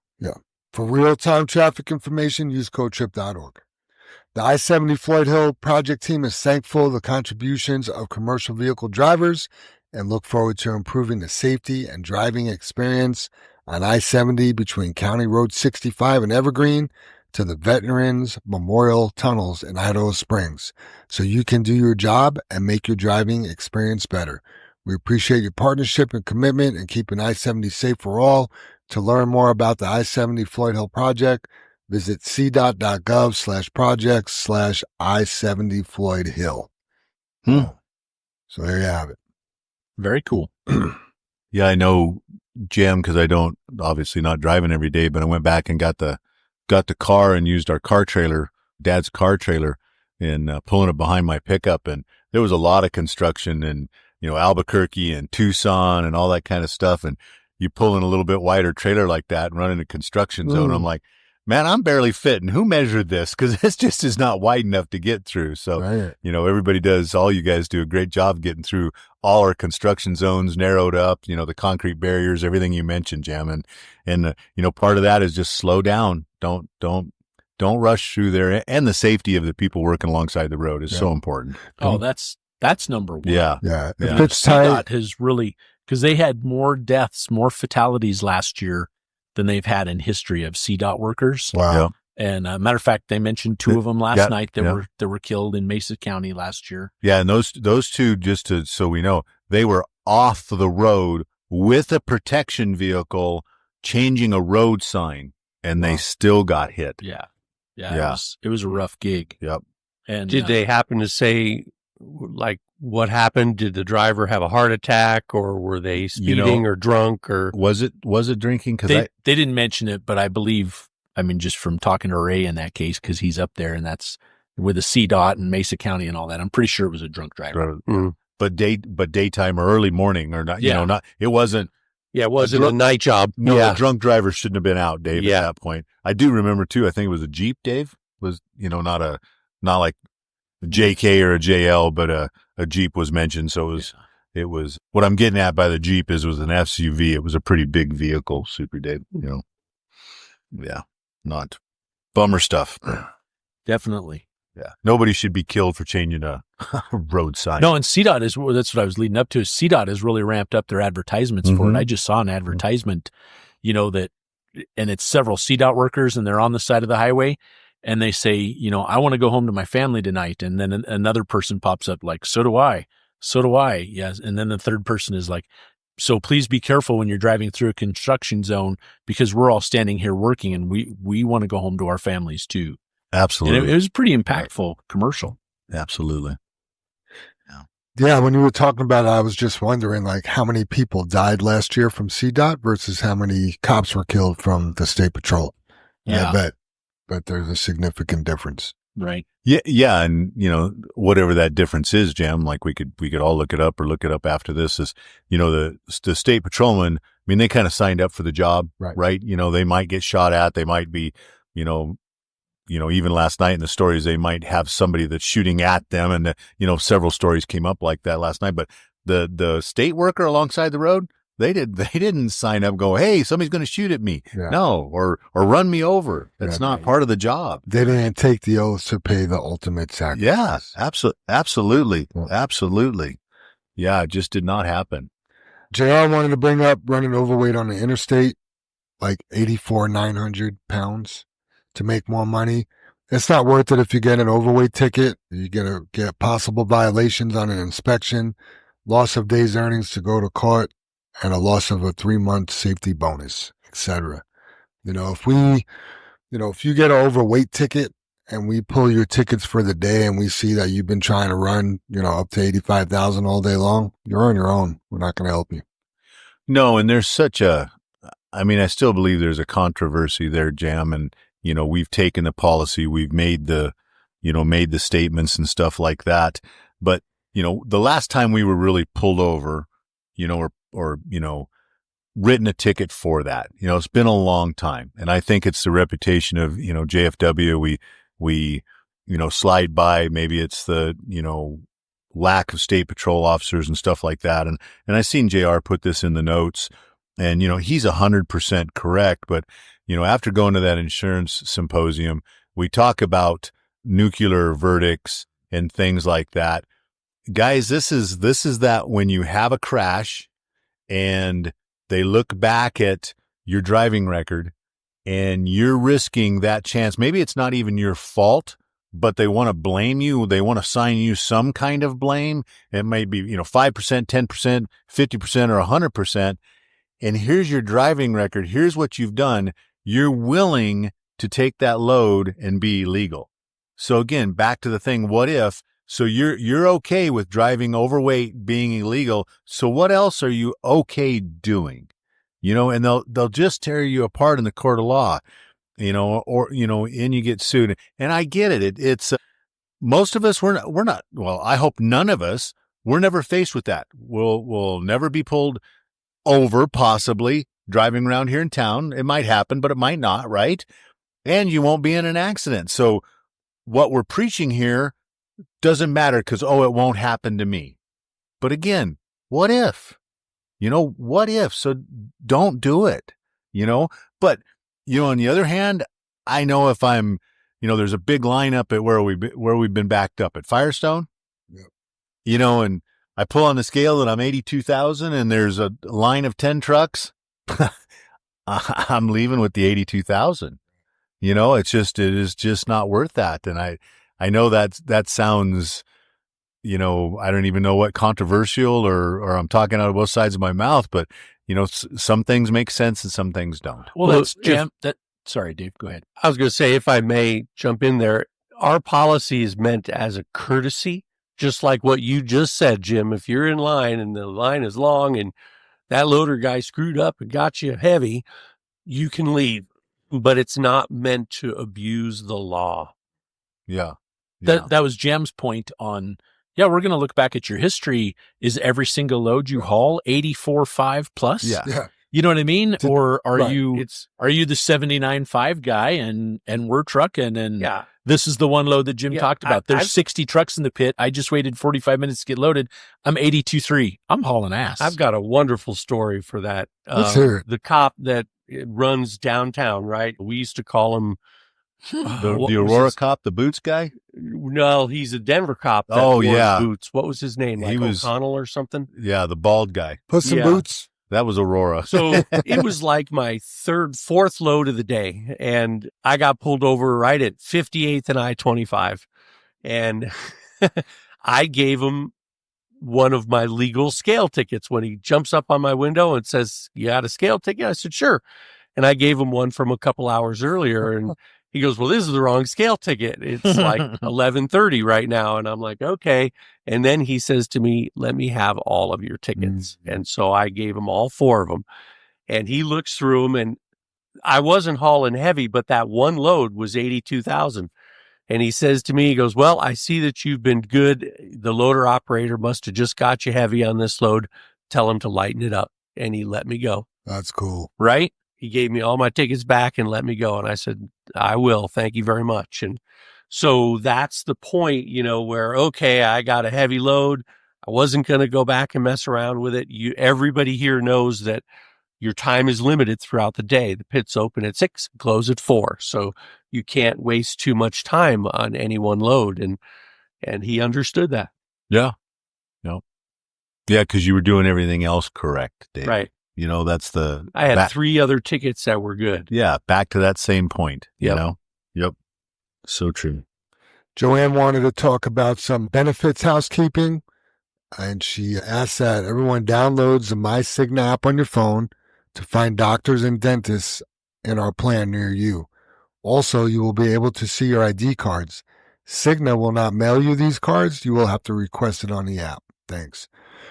for real-time traffic information, use codetrip.org. The I-70 Floyd Hill project team is thankful for the contributions of commercial vehicle drivers and look forward to improving the safety and driving experience on I-70 between County Road 65 and Evergreen to the Veterans Memorial Tunnels in Idaho Springs, so you can do your job and make your driving experience better. We appreciate your partnership and commitment in keeping I-70 safe for all. To learn more about the I-70 Floyd Hill project, visit cdot.gov/projects/I-70 Floyd Hill. So there you have it. Very cool. Yeah, I know, Jam, because I don't, obviously not driving every day, but I went back and got the car and used our car trailer, Dad's car trailer, and pulling it behind my pickup. And there was a lot of construction in, Albuquerque and Tucson and all that kind of stuff. And, you pull in a little bit wider trailer like that and run in a construction zone. I'm like, man, I'm barely fitting. Who measured this? Because this just is not wide enough to get through. So, everybody does, all you guys do a great job getting through all our construction zones, narrowed up, the concrete barriers, everything you mentioned, Jam. And part of that is just slow down. Don't rush through there. And the safety of the people working alongside the road is so important. Oh, that's number one. Yeah. If it's CDOT has really, because they had more deaths, more fatalities last year than they've had in history of CDOT workers. Wow. Yeah. And matter of fact, they mentioned 2 of them last night that were killed in Mesa County last year. Yeah, and those 2, so we know, they were off the road with a protection vehicle changing a road sign, and they still got hit. Yeah. It was a rough gig. Yep. And did they happen to say, like, what happened? Did the driver have a heart attack, or were they speeding or drunk, or was it drinking? Because they didn't mention it, but I believe, just from talking to Ray in that case, because he's up there and that's with the CDOT and Mesa County and all that, I'm pretty sure it was a drunk driver. But daytime or early morning or not, it wasn't. Yeah, it wasn't a night job. No, the drunk driver shouldn't have been out, Dave, at that point. I do remember too, I think it was a Jeep, Dave, was, not like a JK or a JL, but a Jeep was mentioned. So it was what I'm getting at by the Jeep was an SUV. It was a pretty big vehicle, Super Dave, Yeah. Not bummer stuff. Definitely. Yeah. Nobody should be killed for changing a road sign. No, and CDOT that's what I was leading up to. CDOT has really ramped up their advertisements for it. I just saw an advertisement, that, and it's several CDOT workers and they're on the side of the highway and they say, I want to go home to my family tonight. And then another person pops up like, so do I. Yes. And then the third person is like, so please be careful when you're driving through a construction zone because we're all standing here working and we want to go home to our families too. Absolutely. And it was a pretty impactful commercial. Absolutely. Yeah. When you were talking about it, I was just wondering like how many people died last year from CDOT versus how many cops were killed from the state patrol. Yeah. I bet there's a significant difference. Right. Yeah. Yeah. And, whatever that difference is, Jam, like we could all look it up or look it up after this is, the state patrolmen, they kind of signed up for the job, right? They might get shot at. They might be, even last night in the stories, they might have somebody that's shooting at them. And, several stories came up like that last night, but the state worker alongside the road, they didn't sign up and go, hey, somebody's going to shoot at me. Yeah. No, or run me over. That's not part of the job. They didn't take the oath to pay the ultimate sacrifice. Yeah, absolutely. Yeah. Absolutely. Yeah, it just did not happen. JR wanted to bring up running overweight on the interstate, like 900 pounds to make more money. It's not worth it if you get an overweight ticket. You're going to get possible violations on an inspection, loss of days earnings to go to court, and a loss of a 3-month safety bonus, etc. If you get an overweight ticket and we pull your tickets for the day and we see that you've been trying to run, up to 85,000 all day long, you're on your own. We're not going to help you. No. And there's I still believe there's a controversy there, Jam. And, we've taken the policy, we've made the statements and stuff like that. But, the last time we were really pulled over, or written a ticket for that. It's been a long time. And I think it's the reputation of, JFW. We slide by. Maybe it's the, lack of state patrol officers and stuff like that. And I seen JR put this in the notes and, he's 100% correct. But, after going to that insurance symposium, we talk about nuclear verdicts and things like that. Guys, this is that when you have a crash, and they look back at your driving record and you're risking that chance. Maybe it's not even your fault, but they want to blame you. They want to assign you some kind of blame. It may be, 5%, 10%, 50%, or 100%. And here's your driving record. Here's what you've done. You're willing to take that load and be illegal. So again, back to the thing, what if? So you're okay with driving overweight, being illegal. So what else are you okay doing? And they'll just tear you apart in the court of law, and you get sued. And I get it. It's most of us, we're not, well, I hope none of us, we're never faced with that. We'll never be pulled over possibly driving around here in town. It might happen, but it might not, right? And you won't be in an accident. So what we're preaching here doesn't matter because, it won't happen to me. But again, what if? What if? So don't do it, But, on the other hand, I know if I'm, there's a big lineup at where we've been backed up at Firestone, Yep. And I pull on the scale and I'm 82,000 and there's a line of 10 trucks. I'm leaving with the 82,000. It is just not worth that. And I know that sounds, I don't even know what controversial or I'm talking out of both sides of my mouth, but some things make sense and some things don't. Well, that's Jam. Sorry, Dave, go ahead. I was going to say, if I may jump in there, our policy is meant as a courtesy, just like what you just said, Jim. If you're in line and the line is long and that loader guy screwed up and got you heavy, you can leave. But it's not meant to abuse the law. Yeah. That was Jam's point on, we're going to look back at your history. Is every single load you haul 84.5 plus? Yeah. You know what I mean? Or are Right. you the 79.5 guy and we're trucking and this is the one load that Jim talked about. There's 60 trucks in the pit. I just waited 45 minutes to get loaded. I'm 82.3. I'm hauling ass. I've got a wonderful story for that. Let's hear it. The cop that runs downtown, right? We used to call him the Aurora cop, the Boots guy? No, he's a Denver cop. That Oh, wore yeah. Boots. What was his name? He was O'Connell or something? Yeah, the bald guy. Puss in Yeah. Boots. That was Aurora. So it was like my fourth load of the day. And I got pulled over right at 58th and I-25. And I gave him one of my legal scale tickets when he jumps up on my window and says, "You got a scale ticket?" I said, "Sure." And I gave him one from a couple hours earlier. And he goes, "Well, this is the wrong scale ticket. It's like 11:30 right now." And I'm like, "Okay." And then he says to me, "Let me have all of your tickets." Mm-hmm. And so I gave him all 4 of them. And he looks through them, and I wasn't hauling heavy, but that one load was 82,000. And he says to me, he goes, "Well, I see that you've been good. The loader operator must have just got you heavy on this load. Tell him to lighten it up." And he let me go. That's cool. Right? He gave me all my tickets back and let me go. And I said, "I will. Thank you very much." And so that's the point, where, okay, I got a heavy load. I wasn't going to go back and mess around with it. Everybody here knows that your time is limited throughout the day. The pit's open at 6, close at 4. So you can't waste too much time on any one load. And he understood that. Yeah. No. Yeah, because you were doing everything else correct, Dave. Right. That's I had 3 other tickets that were good. Yeah, back to that same point. Yep. Yep. So true. Joanne wanted to talk about some benefits housekeeping, and she asked that everyone downloads the MyCigna app on your phone to find doctors and dentists in our plan near you. Also, you will be able to see your ID cards. Cigna will not mail you these cards. You will have to request it on the app. Thanks.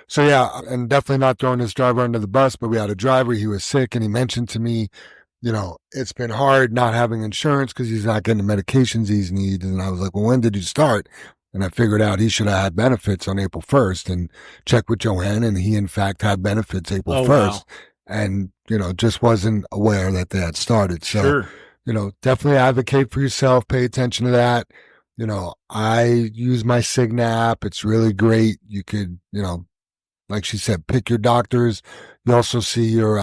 So yeah, and definitely not throwing this driver under the bus, but we had a driver, he was sick, and he mentioned to me, it's been hard not having insurance because he's not getting the medications he needs. And I was like, well, when did you start? And I figured out he should have had benefits on April 1st and checked with Joanne, and he in fact had benefits April 1st. Wow. And, just wasn't aware that they had started. So, Sure. Definitely advocate for yourself. Pay attention to that. I use my Cigna app. It's really great. You could, like she said, pick your doctors. You also see your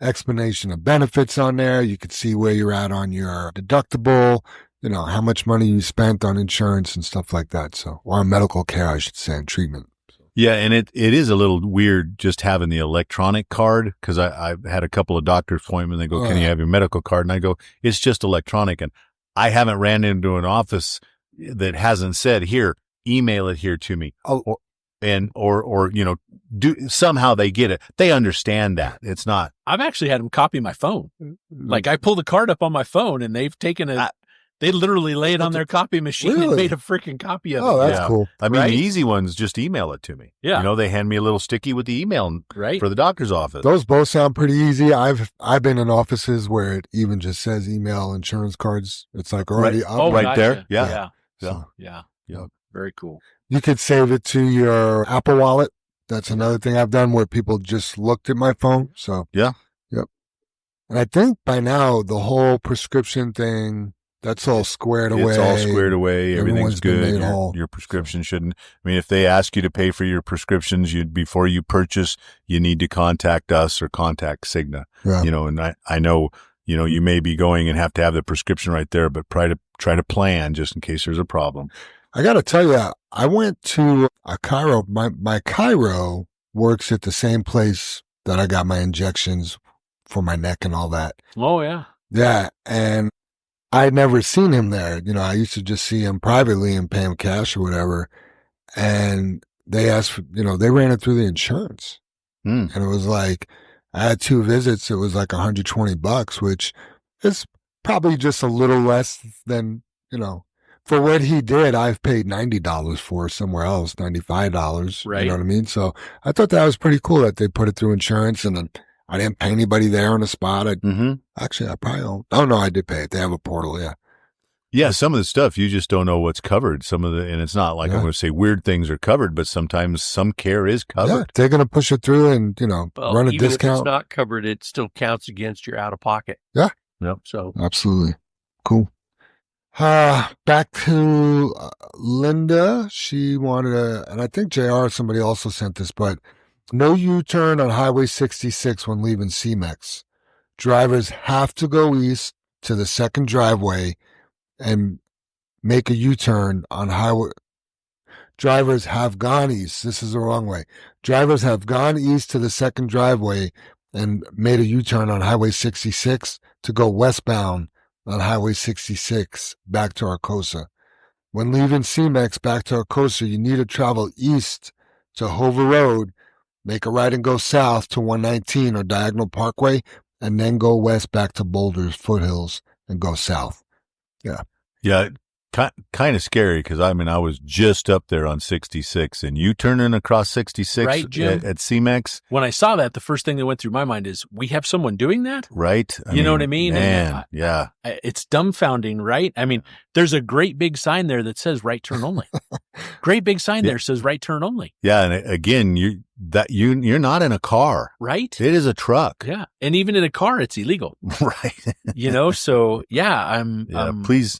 explanation of benefits on there. You could see where you're at on your deductible, how much money you spent on insurance and stuff like that. So, or on medical care, I should say, and treatment. Yeah, and it is a little weird just having the electronic card because I've had a couple of doctor's appointments. They go, "Can you have your medical card?" And I go, "It's just electronic." And I haven't ran into an office that hasn't said, "Here, email it here to me." Oh, Or do somehow they get it. They understand that it's not. I've actually had them copy my phone. Like I pull the card up on my phone and they've taken they literally lay it on their copy machine and made a freaking copy of it. Oh, that's cool. I mean, Right? the easy ones, just email it to me. Yeah. They hand me a little sticky with the email Right. for the doctor's office. Those both sound pretty easy. I've been in offices where it even just says email insurance cards. It's like already up. Oh, right gotcha. there. Yeah. Yeah. So Yeah. Yeah. Very cool. you could save it to your Apple Wallet. That's another thing I've done where people just looked at my phone. So Yeah. Yep. And I think by now the whole prescription thing, that's all squared away. It's all squared away. Everything's Everyone's been good. made whole. Your prescription shouldn't. I mean, if they ask you to pay for your prescriptions, before you purchase, you need to contact us or contact Cigna. Yeah. And I know, you may be going and have to have the prescription right there, but try to plan just in case there's a problem. I got to tell you, I went to a chiro. My chiro works at the same place that I got my injections for my neck and all that. Oh, yeah. Yeah. And I'd never seen him there. I used to just see him privately and pay him cash or whatever. And they asked for, they ran it through the insurance. Mm. And it was like, I had 2 visits. It was like $120, which is probably just a little less than, for what he did. I've paid $90 for somewhere else, $95. Right. You know what I mean? So I thought that was pretty cool that they put it through insurance, and then I didn't pay anybody there on the spot. Actually, I probably don't. Oh, no, I did pay it. They have a portal. Yeah. Yeah. Some of the stuff, you just don't know what's covered. And it's not like I'm going to say weird things are covered, but sometimes some care is covered. Yeah. They're going to push it through and, Well, run a even discount. if it's not covered, it still counts against your out of pocket. Yeah. Yep. So Absolutely. Cool. Back to Linda. She wanted and I think JR, somebody also sent this, but no U-turn on Highway 66 when leaving CMEX. Drivers have to go east to the second driveway and make a U-turn on highway. Drivers have gone east. This is the wrong way. Drivers have gone east to the second driveway and made a U-turn on Highway 66 to go westbound on Highway 66 back to Arcosa. When leaving CMEX back to Arcosa, you need to travel east to Hoover Road, make a right and go south to 119 or Diagonal Parkway, and then go west back to Boulder's Foothills and go south. Yeah. Yeah. Kind of scary because, I was just up there on 66 and you turning across 66 Right, Jim? at CMEX. When I saw that, the first thing that went through my mind is, we have someone doing that? Right. You know what I mean? Man, yeah. It's dumbfounding, right? There's a great big sign there that says right turn only. Great big sign there says right turn only. Yeah. And again, you're not in a car. Right? It is a truck. Yeah. And even in a car, it's illegal. Right. So yeah, please.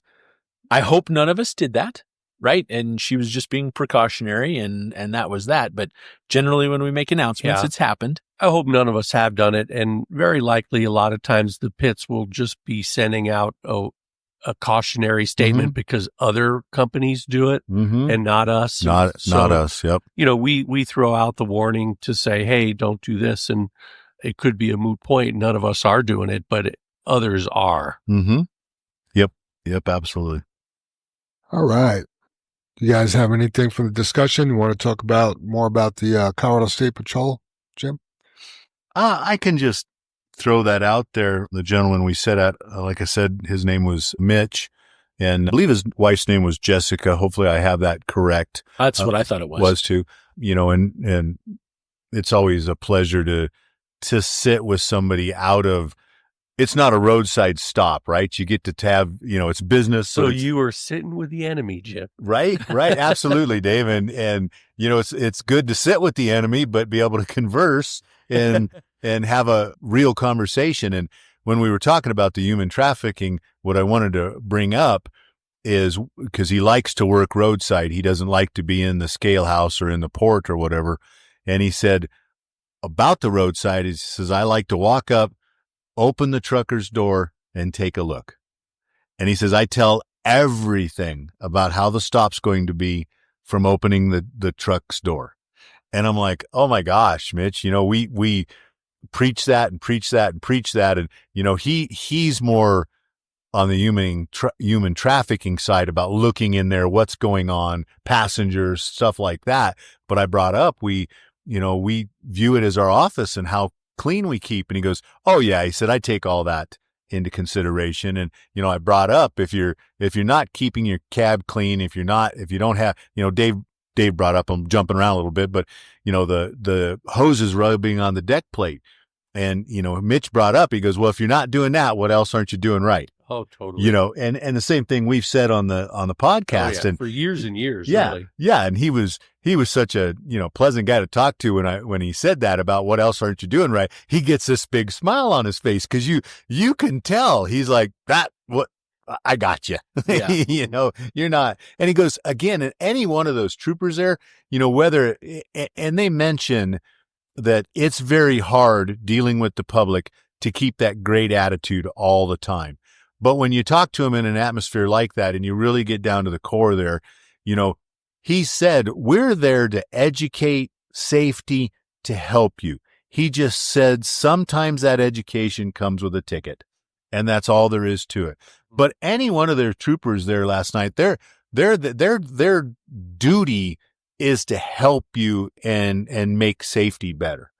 I hope none of us did that, right? And she was just being precautionary, and that was that. But generally, when we make announcements, it's happened. I hope none of us have done it. And very likely, a lot of times the pits will just be sending out a cautionary statement because other companies do it and not us. Not us. Yep. We throw out the warning to say, hey, don't do this. And it could be a moot point. None of us are doing it, but others are. Mm-hmm. Yep. Absolutely. All right. You guys have anything for the discussion? You want to talk more about the Colorado State Patrol, Jim? I can just throw that out there. The gentleman we sat at, like I said, his name was Mitch, and I believe his wife's name was Jessica. Hopefully I have that correct. That's what I thought it was. Was too, and it's always a pleasure to sit with somebody out of, it's not a roadside stop, right? You get to have, it's business. So you were sitting with the enemy, Jim. Right. Absolutely, Dave. And it's good to sit with the enemy, but be able to converse and have a real conversation. And when we were talking about the human trafficking, what I wanted to bring up is, because he likes to work roadside. He doesn't like to be in the scale house or in the port or whatever. And he said about the roadside, he says, I like to walk up, open the trucker's door and take a look. And he says, I tell everything about how the stop's going to be from opening the truck's door. And I'm like, oh my gosh, Mitch, we preach that and preach that and preach that. And, he's more on the human trafficking side about looking in there, what's going on, passengers, stuff like that. But I brought up, we view it as our office and how clean we keep. And he goes, oh yeah. He said, I take all that into consideration. And, I brought up, if you're not keeping your cab clean, if you don't have, Dave brought up, I'm jumping around a little bit, but the hoses rubbing on the deck plate. And, Mitch brought up, he goes, well, if you're not doing that, what else aren't you doing right? Oh, totally. You know, and the same thing we've said on the podcast. Oh, yeah. And for years and years, yeah, really. yeah. And he was such a, pleasant guy to talk to when he said that about what else aren't you doing right. He gets this big smile on his face because you can tell he's like, I got you. Yeah. You're not. And he goes, again, in any one of those troopers there, whether, and they mention that it's very hard dealing with the public to keep that great attitude all the time. But when you talk to him in an atmosphere like that and you really get down to the core there, he said, we're there to educate, safety, to help you. He just said sometimes that education comes with a ticket, and that's all there is to it. But any one of their troopers there last night, their duty is to help you and make safety better.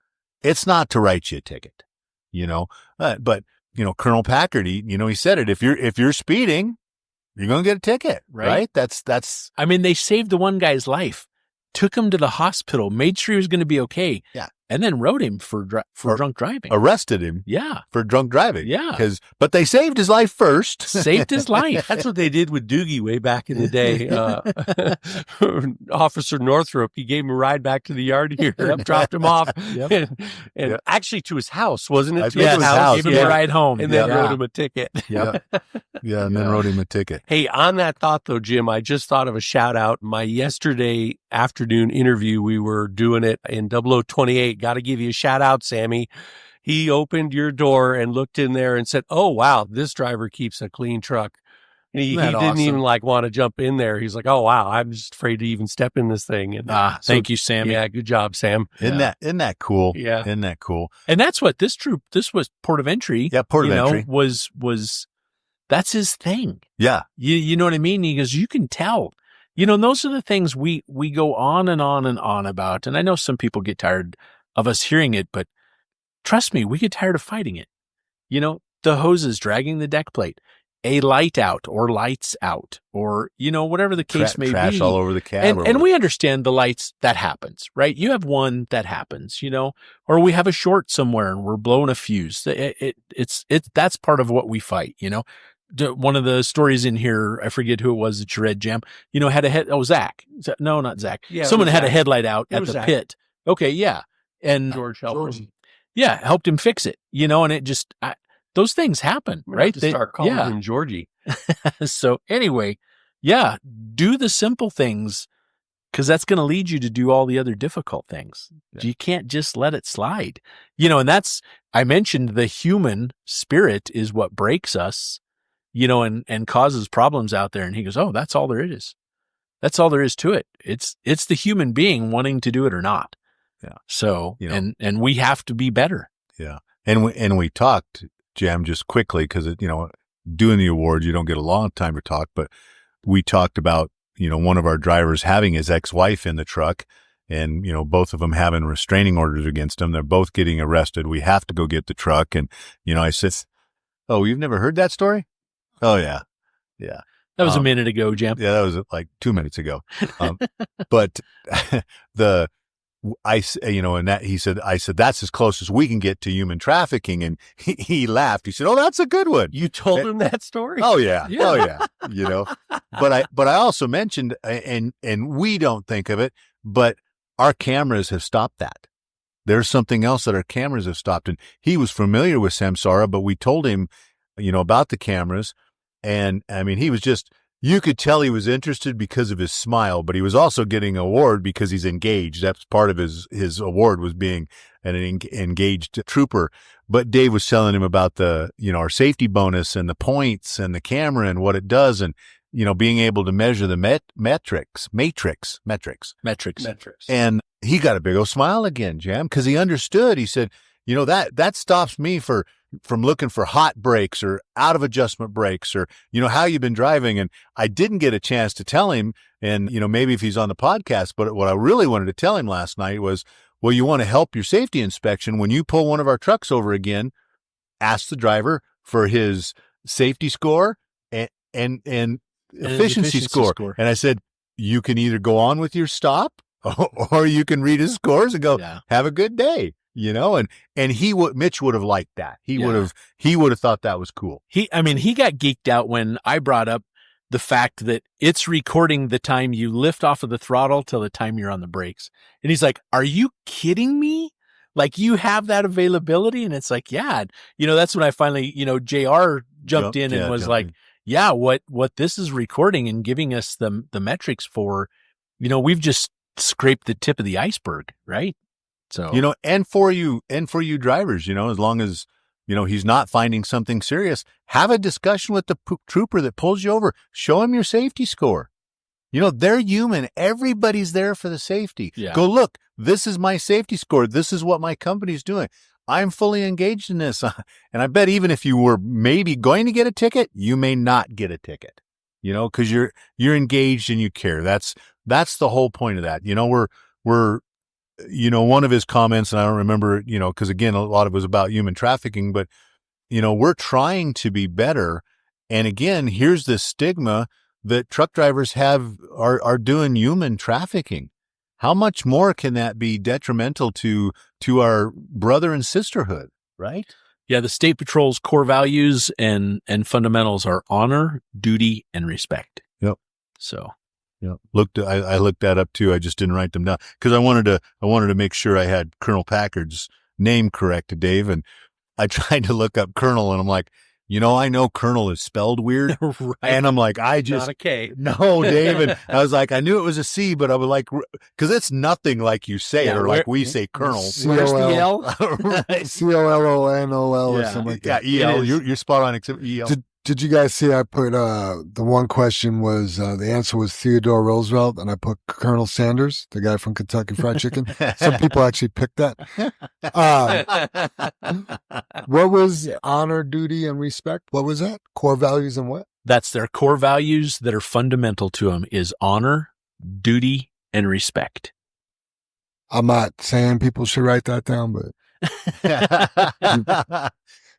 It's not to write you a ticket, but Colonel Packard, he said it. If you're speeding, you're going to get a ticket, right? That's. I mean, they saved the one guy's life, took him to the hospital, made sure he was going to be okay. Yeah. And then wrote him for drunk driving. Arrested him. Yeah. For drunk driving. Yeah. But they saved his life first. Saved his life. That's what they did with Doogie way back in the day. Officer Northrop, he gave him a ride back to the yard here, dropped him off, and actually to his house, wasn't it? I think it was his house. Gave him a ride home. And then wrote him a ticket. Yep. Yeah, and then wrote him a ticket. Hey, on that thought though, Jim, I just thought of a shout out. My yesterday afternoon interview, we were doing it in 0028. Got to give you a shout out, Sammy. He opened your door and looked in there and said, "Oh, wow, this driver keeps a clean truck." And he didn't even want to jump in there. He's like, "Oh, wow, I'm just afraid to even step in this thing." And thank you, Sammy. Yeah, good job, Sam. Isn't that cool? Yeah. Isn't that cool? And that's what this was Port of Entry. Yeah, Port of Entry was that's his thing. Yeah. You know what I mean? He goes, you can tell. And those are the things we go on and on and on about. And I know some people get tired of us hearing it, but trust me, we get tired of fighting it. The hoses dragging the deck plate, a light out or lights out, or, whatever the case may be. Trash all over the cab. And we understand the lights, that happens, right? You have one that happens, or we have a short somewhere and we're blowing a fuse. That's part of what we fight, One of the stories in here, I forget who it was that you read, Jam, had Zach. No, not Zach. Yeah, someone had Zach. a headlight out at the Zach. pit. Okay. Yeah. And George helped him. Yeah. Helped him fix it, and it just, those things happen, right? They start calling him Georgie. So anyway, do the simple things because that's going to lead you to do all the other difficult things. Yeah. You can't just let it slide, and I mentioned the human spirit is what breaks us, and causes problems out there. And he goes, oh, that's all there is. That's all there is to it. It's the human being wanting to do it or not. Yeah. So, and we have to be better. Yeah. And we talked, Jam, just quickly, because, doing the awards, you don't get a long time to talk, but we talked about, one of our drivers having his ex-wife in the truck and, both of them having restraining orders against them. They're both getting arrested. We have to go get the truck. And, I said, oh, you've never heard that story? Oh, yeah. Yeah. That was a minute ago, Jam. Yeah, that was like 2 minutes ago. But I said, that's as close as we can get to human trafficking. And he laughed. He said, oh, that's a good one. You told him that story? Oh, yeah. Oh, yeah. But I also mentioned, and we don't think of it, but our cameras have stopped that. There's something else that our cameras have stopped. And he was familiar with Samsara, but we told him, about the cameras. And I mean, he was you could tell he was interested because of his smile, but he was also getting an award because he's engaged. That's part of his award, was being an engaged trooper. But Dave was telling him about our safety bonus and the points and the camera and what it does. And, being able to measure the metrics. And he got a big old smile again, Jam, because he understood. He said, that stops me from looking for hot brakes or out of adjustment brakes or, how you've been driving. And I didn't get a chance to tell him, and, maybe if he's on the podcast, but what I really wanted to tell him last night was, well, you want to help your safety inspection. When you pull one of our trucks over again, ask the driver for his safety score and efficiency score. And I said, you can either go on with your stop or you can read his scores and go, have a good day. and Mitch would have liked that. He would have thought that was cool. He got geeked out when I brought up the fact that it's recording the time you lift off of the throttle till the time you're on the brakes. And he's like, "Are you kidding me? Like, you have that availability?" And it's like, yeah, that's when I finally, JR jumped in and was like, yeah, what this is recording and giving us the metrics for, we've just scraped the tip of the iceberg, right? So, and for you drivers, as long as, he's not finding something serious, have a discussion with the trooper that pulls you over. Show him your safety score. They're human. Everybody's there for the safety. Yeah. Go, look, this is my safety score. This is what my company's doing. I'm fully engaged in this. And I bet even if you were maybe going to get a ticket, you may not get a ticket, because you're engaged and you care. That's the whole point of that. We're one of his comments, and I don't remember, because again, a lot of it was about human trafficking, but, we're trying to be better. And again, here's this stigma that truck drivers are doing human trafficking. How much more can that be detrimental to our brother and sisterhood, right? Yeah, the State Patrol's core values and fundamentals are honor, duty, and respect. Yep. So, yeah, I looked that up too. I just didn't write them down because I wanted to make sure I had Colonel Packard's name correct, Dave. And I tried to look up Colonel, and I'm like, I know Colonel is spelled weird. Right. And I'm like, Not a K. No, Dave. And I was like, I knew it was a C, but I was like, because it's nothing like you say it, or like we say Colonel. Where's the L? COLONOL or something like that. Yeah, EL. You're spot on, except EL. Did you guys see I put the one question was the answer was Theodore Roosevelt, and I put Colonel Sanders, the guy from Kentucky Fried Chicken. Some people actually picked that. What was honor, duty, and respect? What was that? Core values and what? That's their core values that are fundamental to them is honor, duty, and respect. I'm not saying people should write that down, but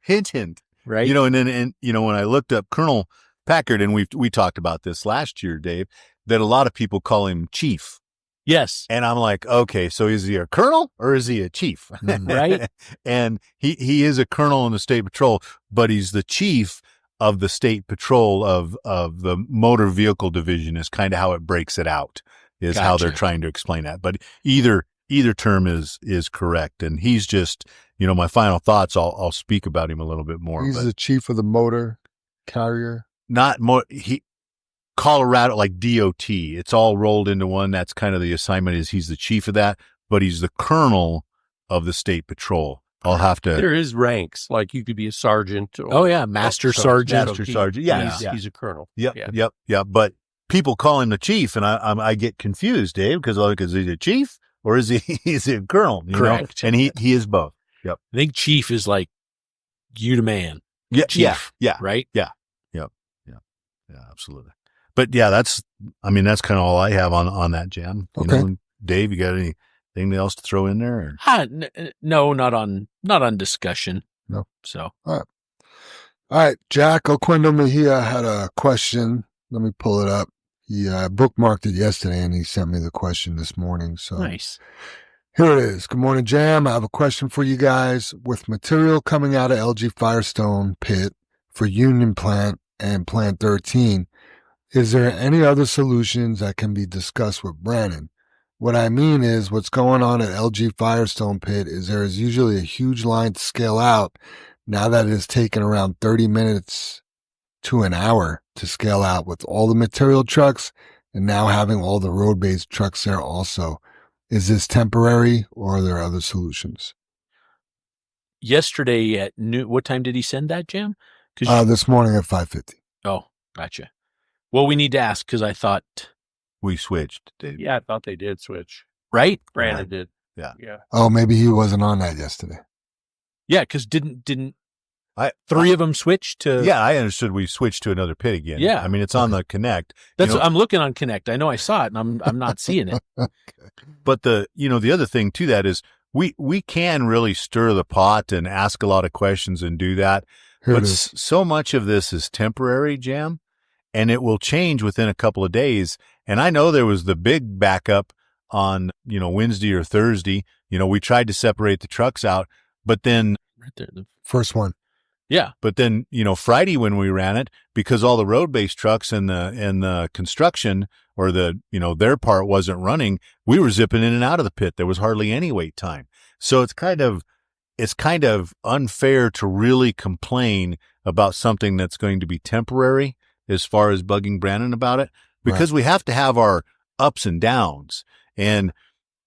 hint. Right. And then when I looked up Colonel Packard, and we talked about this last year, Dave, that a lot of people call him Chief. Yes. And I'm like, okay, so is he a colonel or is he a chief? Right. And he is a colonel in the State Patrol, but he's the chief of the State Patrol of the Motor Vehicle Division is kind of how it breaks it out, is how they're trying to explain that. But either term is correct. And he's just, my final thoughts, I'll speak about him a little bit more. He's the chief of the motor carrier. Not more, Colorado, like DOT, it's all rolled into one. That's kind of the assignment, is he's the chief of that, but he's the colonel of the State Patrol. I'll have to. There is ranks, like you could be a sergeant. Master sergeant. Master sergeant. Yeah, he's a colonel. Yep. But people call him the chief, and I get confused, Dave, because he's a chief or is he's a colonel? Correct. And he is both. Yep. I think chief is like you to man. Yeah. Chief. Yeah. Right. Yeah. Yeah. Absolutely. But yeah, that's kind of all I have on that, Jam. Okay. Dave, you got anything else to throw in there? No, not on discussion. No. So. All right. Jack Oquendo Mejia had a question. Let me pull it up. He bookmarked it yesterday, and he sent me the question this morning. So Nice. Here it is. Good morning, Jam. I have a question for you guys. With material coming out of LG Firestone pit for Union Plant and Plant 13, is there any other solutions that can be discussed with Brannon? What I mean is, what's going on at LG Firestone pit is there is usually a huge line to scale out. Now that it has taken around 30 minutes to an hour to scale out with all the material trucks and now having all the road-based trucks there also. Is this temporary, or are there other solutions? Yesterday at noon, what time did he send that, Jam? This morning at 5:50. Oh, gotcha. Well, we need to ask, because I thought We switched, Dave. Yeah, I thought they did switch. right. Brandon did. Yeah. Oh, maybe he wasn't on that yesterday. Yeah, because didn't three of them switch to? Yeah, I understood we switched to another pit again. Yeah. It's on the Connect. That's I'm looking on Connect. I know I saw it, and I'm not seeing it. But the other thing to that is we can really stir the pot and ask a lot of questions and do that. Here But it is. so much of this is temporary, Jam, and it will change within a couple of days. And I know there was the big backup on, Wednesday or Thursday. We tried to separate the trucks out, but then Right there. First one. Yeah. But then, Friday when we ran it, because all the road-based trucks and the construction or their part wasn't running, we were zipping in and out of the pit. There was hardly any wait time. So it's kind of unfair to really complain about something that's going to be temporary as far as bugging Brandon about it, because we have to have our ups and downs. And,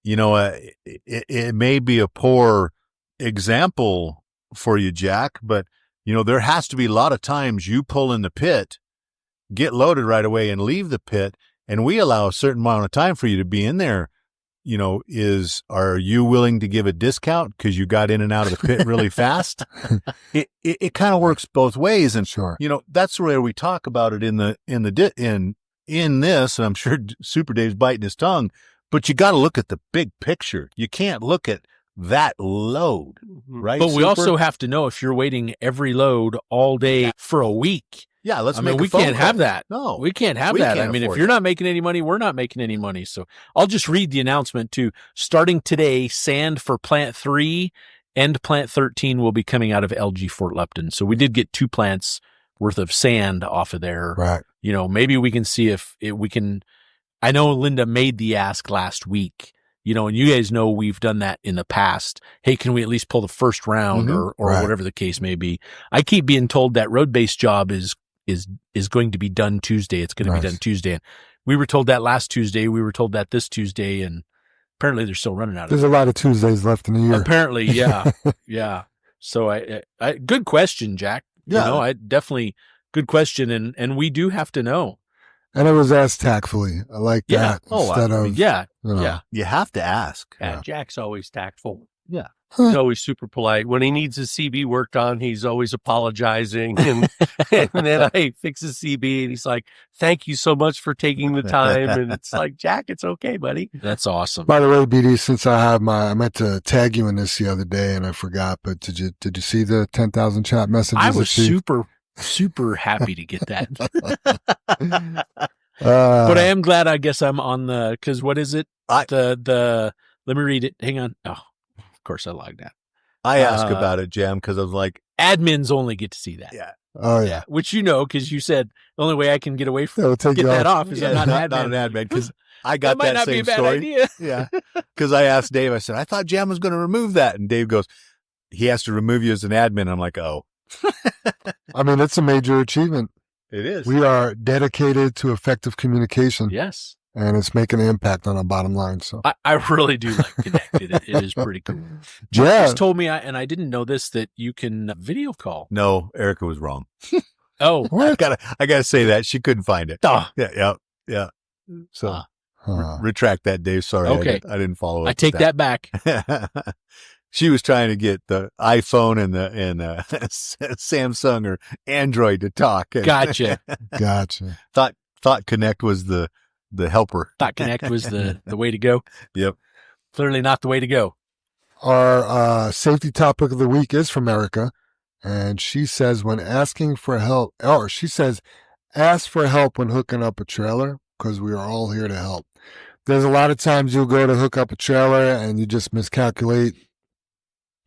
it may be a poor example for you, Jack, but there has to be a lot of times you pull in the pit, get loaded right away and leave the pit. And we allow a certain amount of time for you to be in there. Are you willing to give a discount because you got in and out of the pit really fast? It kind of works both ways. And, Sure. That's where we talk about it in this, and I'm sure Super Dave's biting his tongue, but you got to look at the big picture. You can't look at that load, right? But we Super? also have to know if you're waiting every load all day for a week. Yeah, we can't have that. No, we can't have we that. can't I mean, if afford you're that. not making any money, we're not making any money. So I'll just read the announcement too. Starting today, sand for plant 3 and plant 13 will be coming out of LG Fort Lupton. So we did get 2 plants worth of sand off of there. Right. Maybe we can see if we can. I know Linda made the ask last week, and you guys know we've done that in the past. Hey, can we at least pull the first round or Right. whatever the case may be? I keep being told that road-based job is going to be done Tuesday. It's going to be done Tuesday. And we were told that last Tuesday. We were told that this Tuesday, and apparently they're still running out of There's it. a lot of Tuesdays left in the year. Apparently, yeah. Yeah. So I good question, Jack. Yeah. I definitely good question. And we do have to know. And it was asked tactfully. I like Yeah. that. Oh, Instead I of, mean, Yeah. yeah. You have to ask. Yeah, Jack's always tactful. Yeah. He's always super polite. When he needs his CB worked on, he's always apologizing. And then I fix his CB and he's like, thank you so much for taking the time. And it's like, Jack, it's okay, buddy. That's awesome. By the way, BD, since I meant to tag you in this the other day and I forgot, but did you see the 10,000 chat messages? I was achieved? super happy to get that. Uh, But I am glad, I guess I'm on because what is it? Let me read it. Hang on. Oh, of course I logged out. I asked about it, Jam, because I was like, Admins only get to see that. yeah. oh yeah. Which because you said the only way I can get away from They'll take get you that off. off is Yeah, I'm not not an an admin. admin, because I got That might that not be same a bad story. idea. Yeah. Because I asked Dave, I said, I thought Jam was going to remove that. And Dave goes, he has to remove you as an admin. I'm like, oh. I mean, it's a major achievement. It is. We are dedicated to effective communication, Yes. and it's making an impact on our bottom line. So, I really do like Connected. It is pretty cool. yeah, Marcus told me, and I didn't know this, that you can video call. No, Erica was wrong. Oh, what? I gotta say that. She couldn't find it. duh. Yeah. So Ah. Huh. retract that, Dave. Sorry. Okay. I didn't follow up. I take that back. She was trying to get the iPhone and the Samsung or Android to talk. And Gotcha. Gotcha. thought Connect was the helper. Thought Connect was the way to go. Yep. Clearly not the way to go. Our safety topic of the week is from Erica, and she says when asking for help, or she says, ask for help when hooking up a trailer because we are all here to help. There's a lot of times you'll go to hook up a trailer and you just miscalculate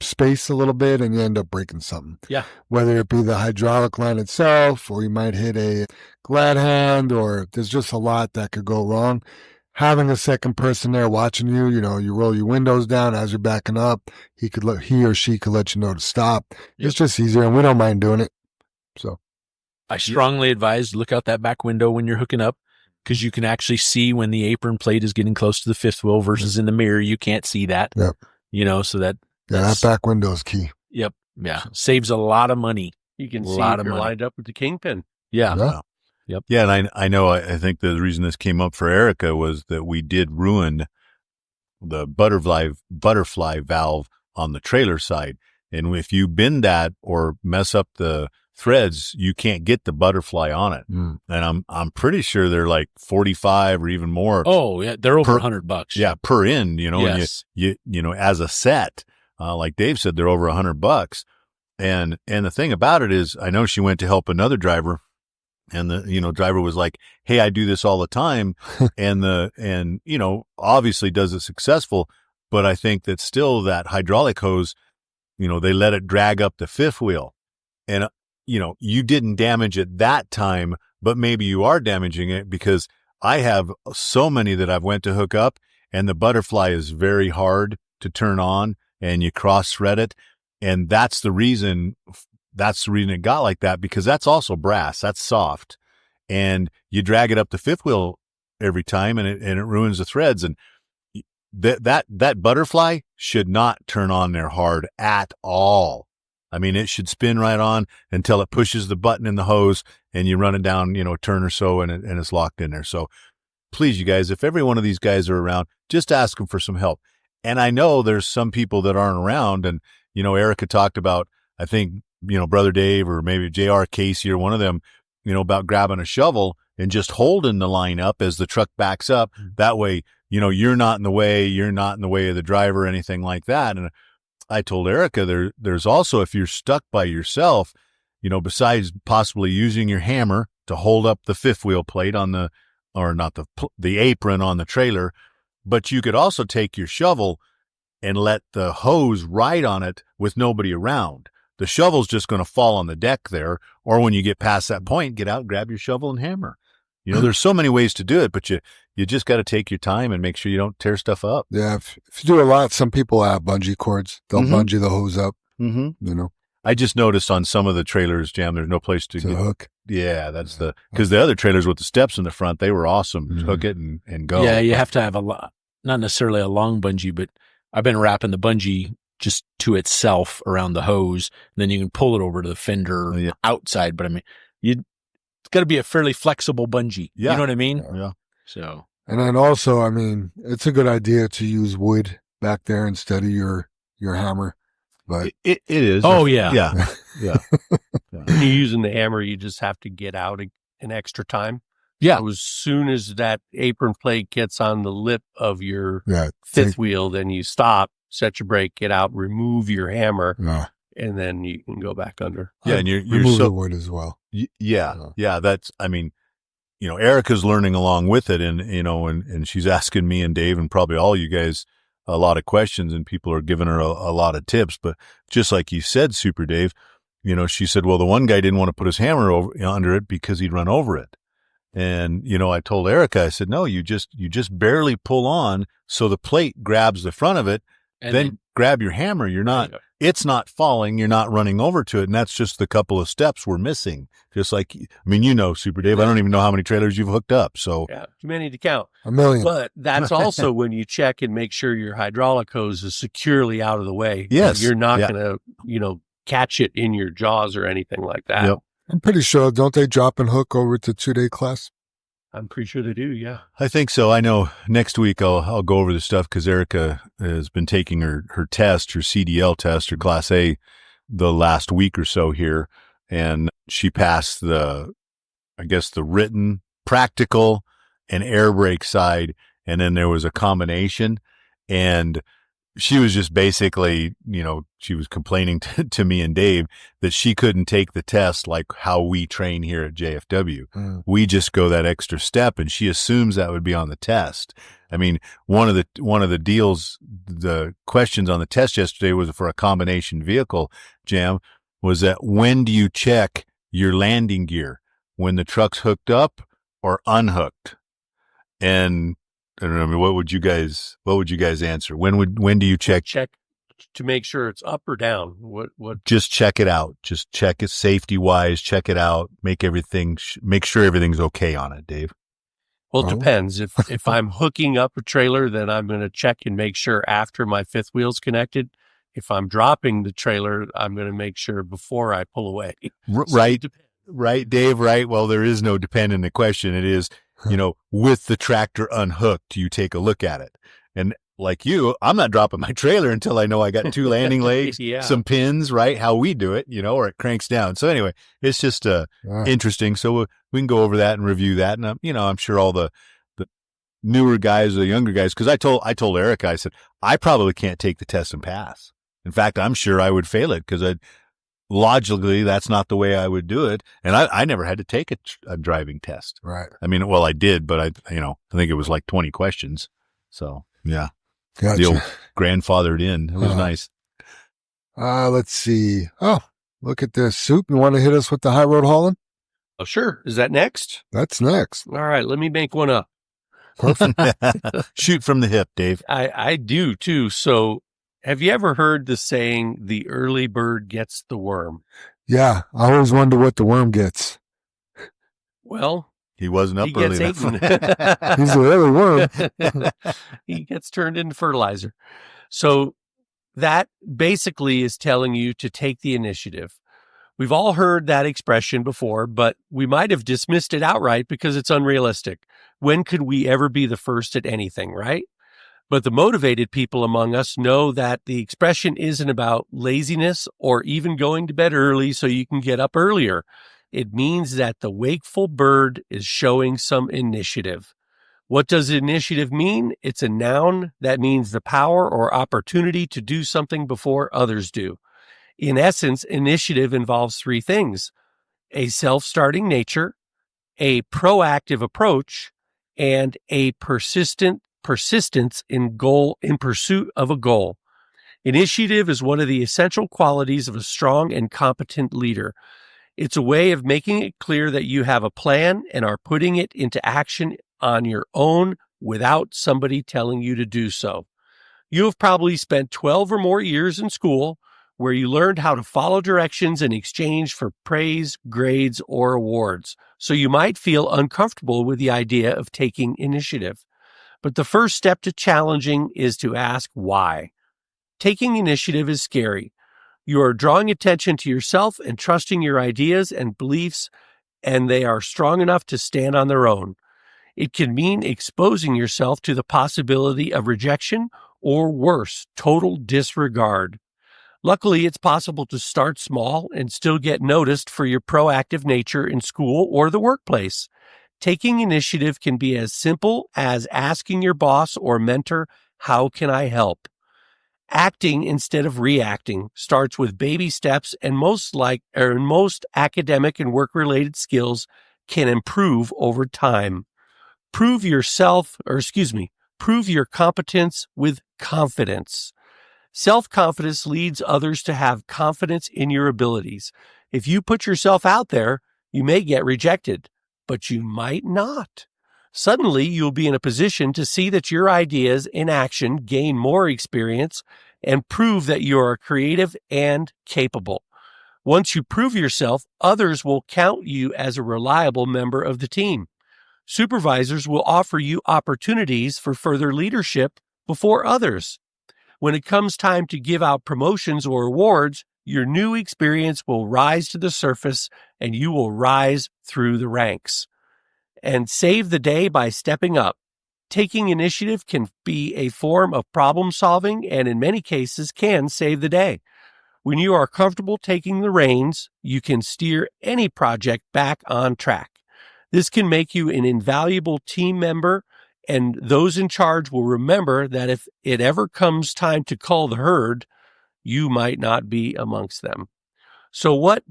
space a little bit and you end up breaking something. Yeah. Whether it be the hydraulic line itself, or you might hit a glad hand, or there's just a lot that could go wrong. Having a second person there watching you, you roll your windows down as you're backing up. He or she could let you know to stop. It's just easier, and we don't mind doing it. So I strongly advise look out that back window when you're hooking up, because you can actually see when the apron plate is getting close to the fifth wheel versus in the mirror. You can't see that. Yep. So that. yeah, that back window is key. Yep. Yeah. Saves a lot of money. You can A see lot if of you're money. lined up with the kingpin. Yeah. Yeah. Yep. Yeah, and I know. I think the reason this came up for Erica was that we did ruin the butterfly valve on the trailer side, and if you bend that or mess up the threads, you can't get the butterfly on it. Mm. And I'm pretty sure they're like 45 or even more. Oh yeah. They're over Per- $100. Yeah, per end. Yes. And you as a set, like Dave said, they're over $100. And the thing about it is, I know she went to help another driver And the, driver was like, hey, I do this all the time. and obviously does it successful. But I think that still that hydraulic hose, they let it drag up the fifth wheel. And, you didn't damage it that time, but maybe you are damaging it, because I have so many that I've went to hook up, and the butterfly is very hard to turn on, and you cross thread it. And that's the reason it got like that, because that's also brass. That's soft. And you drag it up the fifth wheel every time, and it ruins the threads. And that butterfly should not turn on there hard at all. I mean, it should spin right on until it pushes the button in the hose, and you run it down, a turn or so, and it's locked in there. So please, you guys, if every one of these guys are around, just ask them for some help. And I know there's some people that aren't around, and, Erica talked about, I think, Brother Dave or maybe JR Casey or one of them, about grabbing a shovel and just holding the line up as the truck backs up. That way, you're not in the way. You're not in the way of the driver or anything like that. And I told Erica there's also, if you're stuck by yourself, besides possibly using your hammer to hold up the fifth wheel plate on the apron on the trailer, but you could also take your shovel and let the hose ride on it with nobody around. The shovel's just going to fall on the deck there, or when you get past that point, get out, grab your shovel and hammer. There's so many ways to do it, but you just got to take your time and make sure you don't tear stuff up. Yeah. If you do a lot, some people have bungee cords. They'll bungee the hose up, I just noticed on some of the trailers, Jam, there's no place to hook. Yeah, that's because the other trailers with the steps in the front, they were awesome. Hook it and go. Yeah, you have to have not necessarily a long bungee, but I've been wrapping the bungee just to itself around the hose. And then you can pull it over to the fender outside. But I mean, it's got to be a fairly flexible bungee. Yeah. You know what I mean? Yeah. So. And then also, I mean, it's a good idea to use wood back there instead of your hammer. But it is. Oh, yeah. Yeah. Yeah. When you're using the hammer, you just have to get out an extra time. Yeah. So as soon as that apron plate gets on the lip of your fifth wheel, then you stop, set your brake, get out, remove your hammer, and then you can go back under. Yeah, and you're remove the wood as well. Yeah. That's, I mean, Erica's learning along with it, and and she's asking me and Dave and probably all you guys a lot of questions, and people are giving her a lot of tips. But just like you said, Super Dave, she said, well, the one guy didn't want to put his hammer under it because he'd run over it. And, I told Erica, I said, no, you just barely pull on so the plate grabs the front of it, and then grab your hammer. It's not falling. You're not running over to it. And that's just the couple of steps we're missing. Just like, I mean, Super Dave, I don't even know how many trailers you've hooked up. So yeah, too many to count. 1 million. But that's also when you check and make sure your hydraulic hose is securely out of the way. Yes. You're not going to, catch it in your jaws or anything like that. Yep. I'm pretty sure, don't they drop and hook over to 2-day class? I'm pretty sure they do, yeah. I think so. I know next week I'll go over the stuff because Erica has been taking her test, her CDL test, her Class A, the last week or so here. And she passed the written, practical, and air brake side. And then there was a combination. And she was just basically, she was complaining to me and Dave that she couldn't take the test like how we train here at JFW. We just go that extra step, and she assumes that would be on the test. I mean, one of the questions on the test yesterday was for a combination vehicle, Jam, was that when do you check your landing gear? When the truck's hooked up or unhooked? And I don't know. What would you guys answer? When do you check to make sure it's up or down? What? Just check it out. Just check it safety wise. Check it out. Make sure everything's okay on it, Dave. Well, it depends. If I'm hooking up a trailer, then I'm going to check and make sure after my fifth wheel's connected. If I'm dropping the trailer, I'm going to make sure before I pull away. Right, Dave. Right. Well, there is no depend in the question. It is. With the tractor unhooked, you take a look at it. And like you, I'm not dropping my trailer until I know I got 2 landing legs, some pins, right? How we do it, or it cranks down. So anyway, it's just interesting. So we can go over that and review that. And, I'm sure all the newer guys, the younger guys, because I told Erica, I said, I probably can't take the test and pass. In fact, I'm sure I would fail it because logically, that's not the way I would do it. And I never had to take a driving test. Right. I mean, well, I did, but I think it was like 20 questions. So yeah, Gotcha. the old grandfathered in. It was nice. Let's see. Oh, look at this. Soup, you want to hit us with the high road hauling? Oh, sure. Is that next? That's next. All right. Let me make one up. Perfect. Shoot from the hip, Dave. I do too. So have you ever heard the saying, the early bird gets the worm? Yeah. I always wonder what the worm gets. Well, He wasn't up he early gets enough. eaten. He's the early worm. He gets turned into fertilizer. So that basically is telling you to take the initiative. We've all heard that expression before, but we might have dismissed it outright because it's unrealistic. When could we ever be the first at anything, right? But the motivated people among us know that the expression isn't about laziness or even going to bed early so you can get up earlier. It means that the wakeful bird is showing some initiative. What does initiative mean? It's a noun that means the power or opportunity to do something before others do. In essence, initiative involves three things: a self-starting nature, a proactive approach, and a persistence in pursuit of a goal. Initiative is one of the essential qualities of a strong and competent leader. It's a way of making it clear that you have a plan and are putting it into action on your own without somebody telling you to do so. You have probably spent 12 or more years in school where you learned how to follow directions in exchange for praise, grades, or awards. So you might feel uncomfortable with the idea of taking initiative. But the first step to challenging is to ask why. Taking initiative is scary. You are drawing attention to yourself and trusting your ideas and beliefs, and they are strong enough to stand on their own. It can mean exposing yourself to the possibility of rejection or worse, total disregard. Luckily, it's possible to start small and still get noticed for your proactive nature in school or the workplace. Taking initiative can be as simple as asking your boss or mentor, "How can I help?" Acting instead of reacting starts with baby steps, and most academic and work-related skills can improve over time. Prove your competence with confidence. Self-confidence leads others to have confidence in your abilities. If you put yourself out there, you may get rejected, but you might not. Suddenly, you'll be in a position to see that your ideas in action gain more experience and prove that you are creative and capable. Once you prove yourself, others will count you as a reliable member of the team. Supervisors will offer you opportunities for further leadership before others. When it comes time to give out promotions or awards, your new experience will rise to the surface and you will rise through the ranks. And save the day by stepping up. Taking initiative can be a form of problem solving and in many cases can save the day. When you are comfortable taking the reins, you can steer any project back on track. This can make you an invaluable team member, and those in charge will remember that if it ever comes time to cull the herd, you might not be amongst them. So what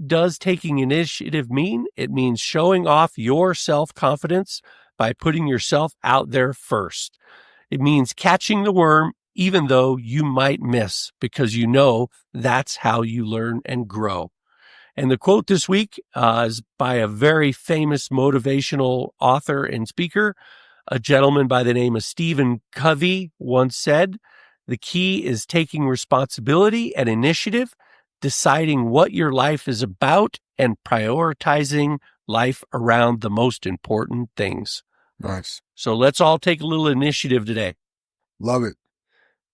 does taking initiative mean? It means showing off your self-confidence by putting yourself out there first. It means catching the worm even though you might miss, because you know that's how you learn and grow. And the quote this week is by a very famous motivational author and speaker. A gentleman by the name of Stephen Covey once said, "The key is taking responsibility and initiative, deciding what your life is about, and prioritizing life around the most important things." Nice. So let's all take a little initiative today. Love it.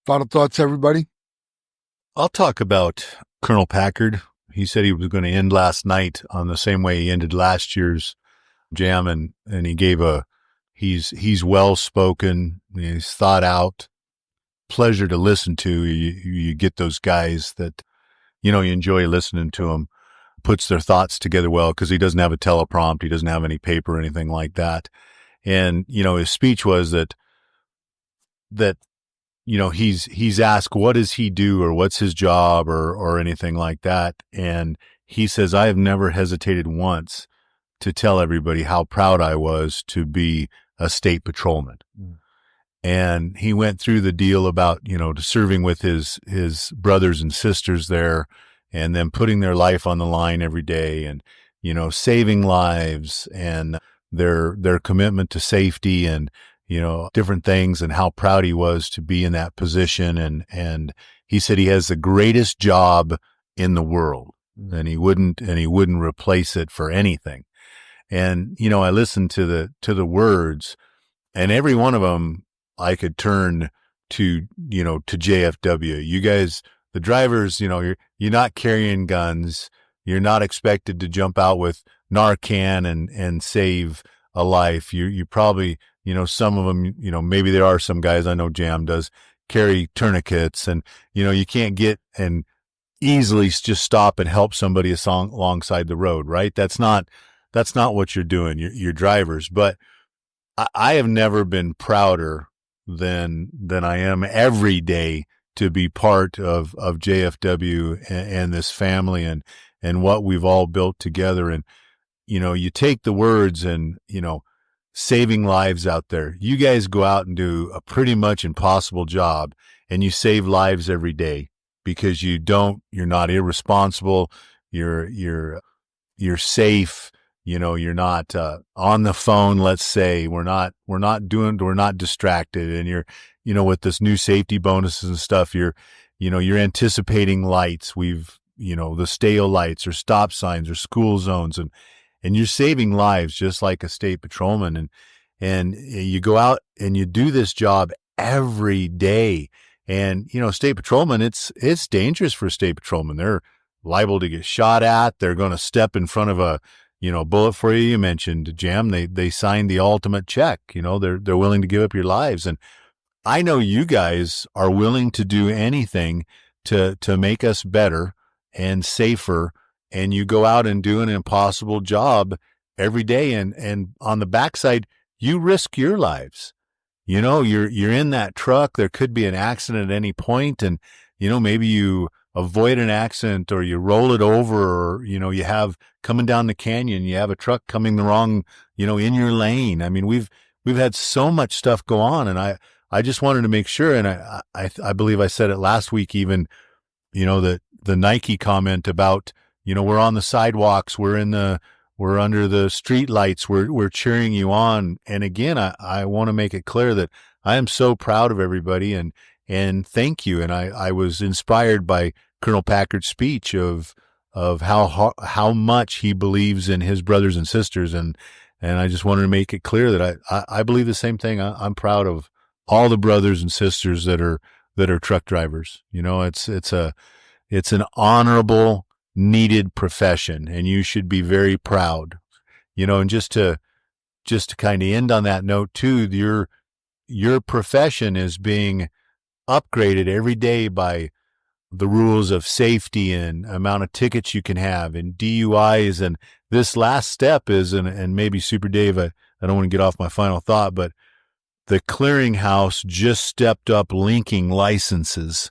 Final thoughts, everybody? I'll talk about Colonel Packard. He said he was going to end last night on the same way he ended last year's jam, and he gave he's well spoken, he's thought out, pleasure to listen to. You get those guys that you enjoy listening to them. Puts their thoughts together well because he doesn't have a teleprompt, he doesn't have any paper or anything like that. And his speech was that he's asked, what does he do or what's his job or anything like that. And he says, I have never hesitated once to tell everybody how proud I was to be a state patrolman. And he went through the deal about, to serving with his brothers and sisters there, and then putting their life on the line every day, and, saving lives, and their commitment to safety, and, different things, and how proud he was to be in that position. And he said he has the greatest job in the world, and he wouldn't replace it for anything. And, I listened to the words, and every one of them I could turn to JFW. You guys, the drivers, you're not carrying guns. You're not expected to jump out with Narcan and save a life. You probably, some of them, maybe there are some guys, I know Jam does, carry tourniquets, and, you can't get and easily just stop and help somebody alongside the road, right? That's not what you're doing. You're drivers. But I have never been prouder than I am every day to be part of JFW and this family and what we've all built together. And, you take the words and, saving lives out there. You guys go out and do a pretty much impossible job, and you save lives every day because you're not irresponsible. You're safe. You're not on the phone. Let's say we're not distracted, and you're, with this new safety bonuses and stuff, you're anticipating lights. We've, the stale lights or stop signs or school zones, and you're saving lives just like a state patrolman. And you go out and you do this job every day. And, state patrolman, it's dangerous for a state patrolman. They're liable to get shot at. They're going to step in front of a, bullet for you. You mentioned Jam. They signed the ultimate check. They're willing to give up your lives. And I know you guys are willing to do anything to make us better and safer. And you go out and do an impossible job every day. And on the backside, you risk your lives. You're in that truck. There could be an accident at any point. And, maybe you avoid an accident, or you roll it over, or, you have coming down the canyon, you have a truck coming the wrong, in your lane. I mean, we've had so much stuff go on, and I just wanted to make sure. And I believe I said it last week, even, that the Nike comment about, we're on the sidewalks, we're under the street lights, we're cheering you on. And again, I want to make it clear that I am so proud of everybody, and thank you. And I was inspired by Colonel Packard's speech of how much he believes in his brothers and sisters. And I just wanted to make it clear that I believe the same thing. I'm proud of all the brothers and sisters that are truck drivers. It's an honorable, needed profession, and you should be very proud. And just to kind of end on that note too, your profession is being upgraded every day by the rules of safety and amount of tickets you can have and DUIs. And this last step is, and maybe Super Dave, I don't want to get off my final thought, but the clearinghouse just stepped up linking licenses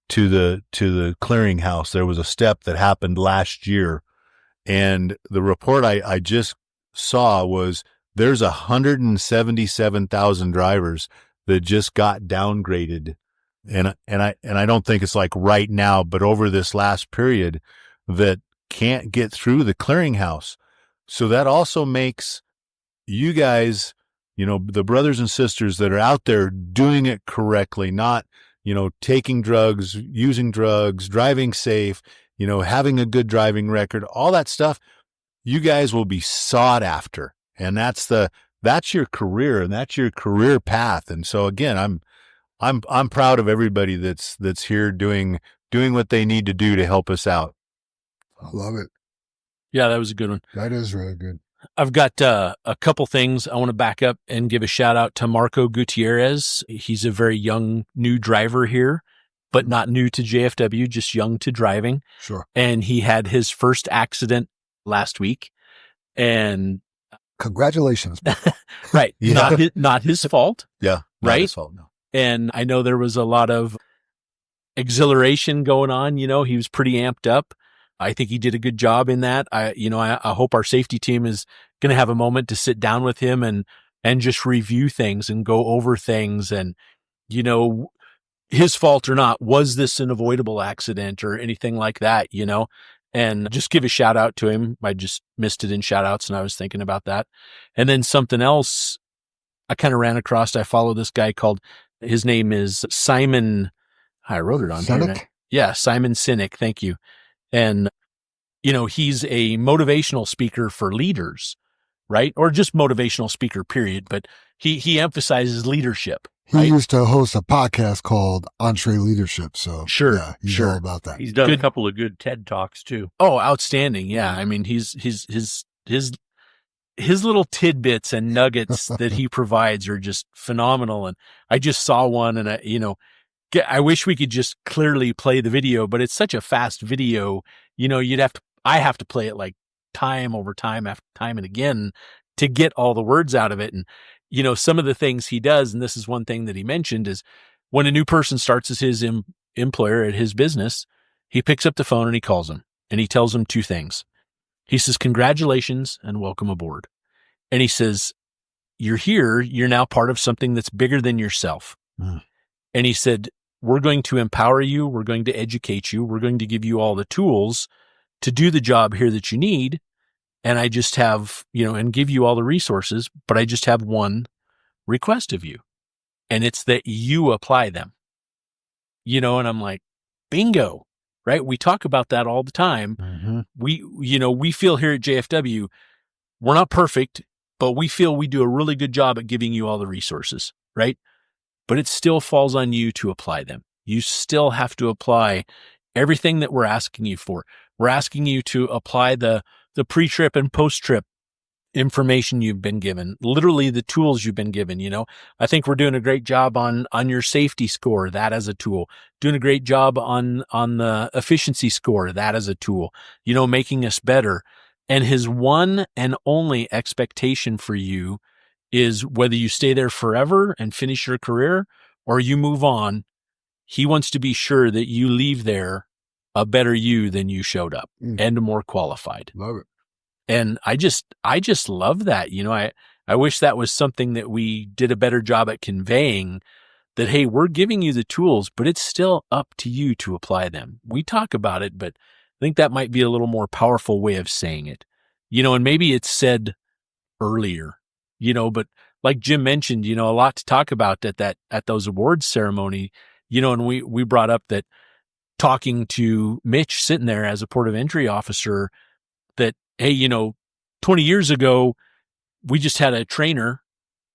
to the clearinghouse. There was a step that happened last year, and the report I just saw was there's 177,000 drivers that just got downgraded. And I don't think it's like right now, but over this last period, that can't get through the clearinghouse. So that also makes you guys, the brothers and sisters that are out there doing it correctly, not, taking drugs, using drugs, driving safe, having a good driving record, all that stuff, you guys will be sought after. And that's your career, and that's your career path. And so again, I'm proud of everybody that's here doing what they need to do to help us out. I love it. Yeah, that was a good one. That is really good. I've got a couple things. I want to back up and give a shout out to Marco Gutierrez. He's a very young, new driver here, but not new to JFW, just young to driving. Sure. And he had his first accident last week. And congratulations. right. Yeah. Not his fault. Yeah. Right. His fault, no. And I know there was a lot of exhilaration going on. He was pretty amped up. I think he did a good job in that. I hope our safety team is going to have a moment to sit down with him and just review things and go over things. And, his fault or not, was this an avoidable accident or anything like that, and just give a shout out to him. I just missed it in shout outs and I was thinking about that. And then something else I kind of ran across, I follow this guy his name is Simon. I wrote it on Sinek? here. Yeah, Simon Sinek. Thank you. And, he's a motivational speaker for leaders, right? Or just motivational speaker, period. But he emphasizes leadership. He right? used to host a podcast called Entree Leadership. So Sure, yeah, he's sure. all about that. He's done a couple of good TED Talks too. Oh, outstanding. Yeah. I mean, his little tidbits and nuggets that he provides are just phenomenal. And I just saw one and I wish we could just clearly play the video, but it's such a fast video, I have to play it like time over time after time and again to get all the words out of it. And, some of the things he does, and this is one thing that he mentioned, is when a new person starts as his employer at his business, he picks up the phone and he calls them and he tells them two things. He says, congratulations and welcome aboard. And he says, you're here. You're now part of something that's bigger than yourself. Mm. And he said, we're going to empower you. We're going to educate you. We're going to give you all the tools to do the job here that you need. And I just have, and give you all the resources, but I just have one request of you. And it's that you apply them, and I'm like, bingo, right? We talk about that all the time. Mm-hmm. We feel here at JFW, we're not perfect, but we feel we do a really good job at giving you all the resources, right? But it still falls on you to apply them. You still have to apply everything that we're asking you for. We're asking you to apply the pre-trip and post-trip information you've been given, literally the tools you've been given. I think we're doing a great job on your safety score, that as a tool, doing a great job on the efficiency score, that as a tool, making us better. And his one and only expectation for you is whether you stay there forever and finish your career or you move on. He wants to be sure that you leave there a better you than you showed up and more qualified. Love it. And I just love that. I wish that was something that we did a better job at conveying, that, hey, we're giving you the tools, but it's still up to you to apply them. We talk about it, but I think that might be a little more powerful way of saying it, and maybe it's said earlier, but like Jim mentioned, a lot to talk about at those awards ceremony, and we brought up that talking to Mitch sitting there as a port of entry officer, that, hey, 20 years ago, we just had a trainer.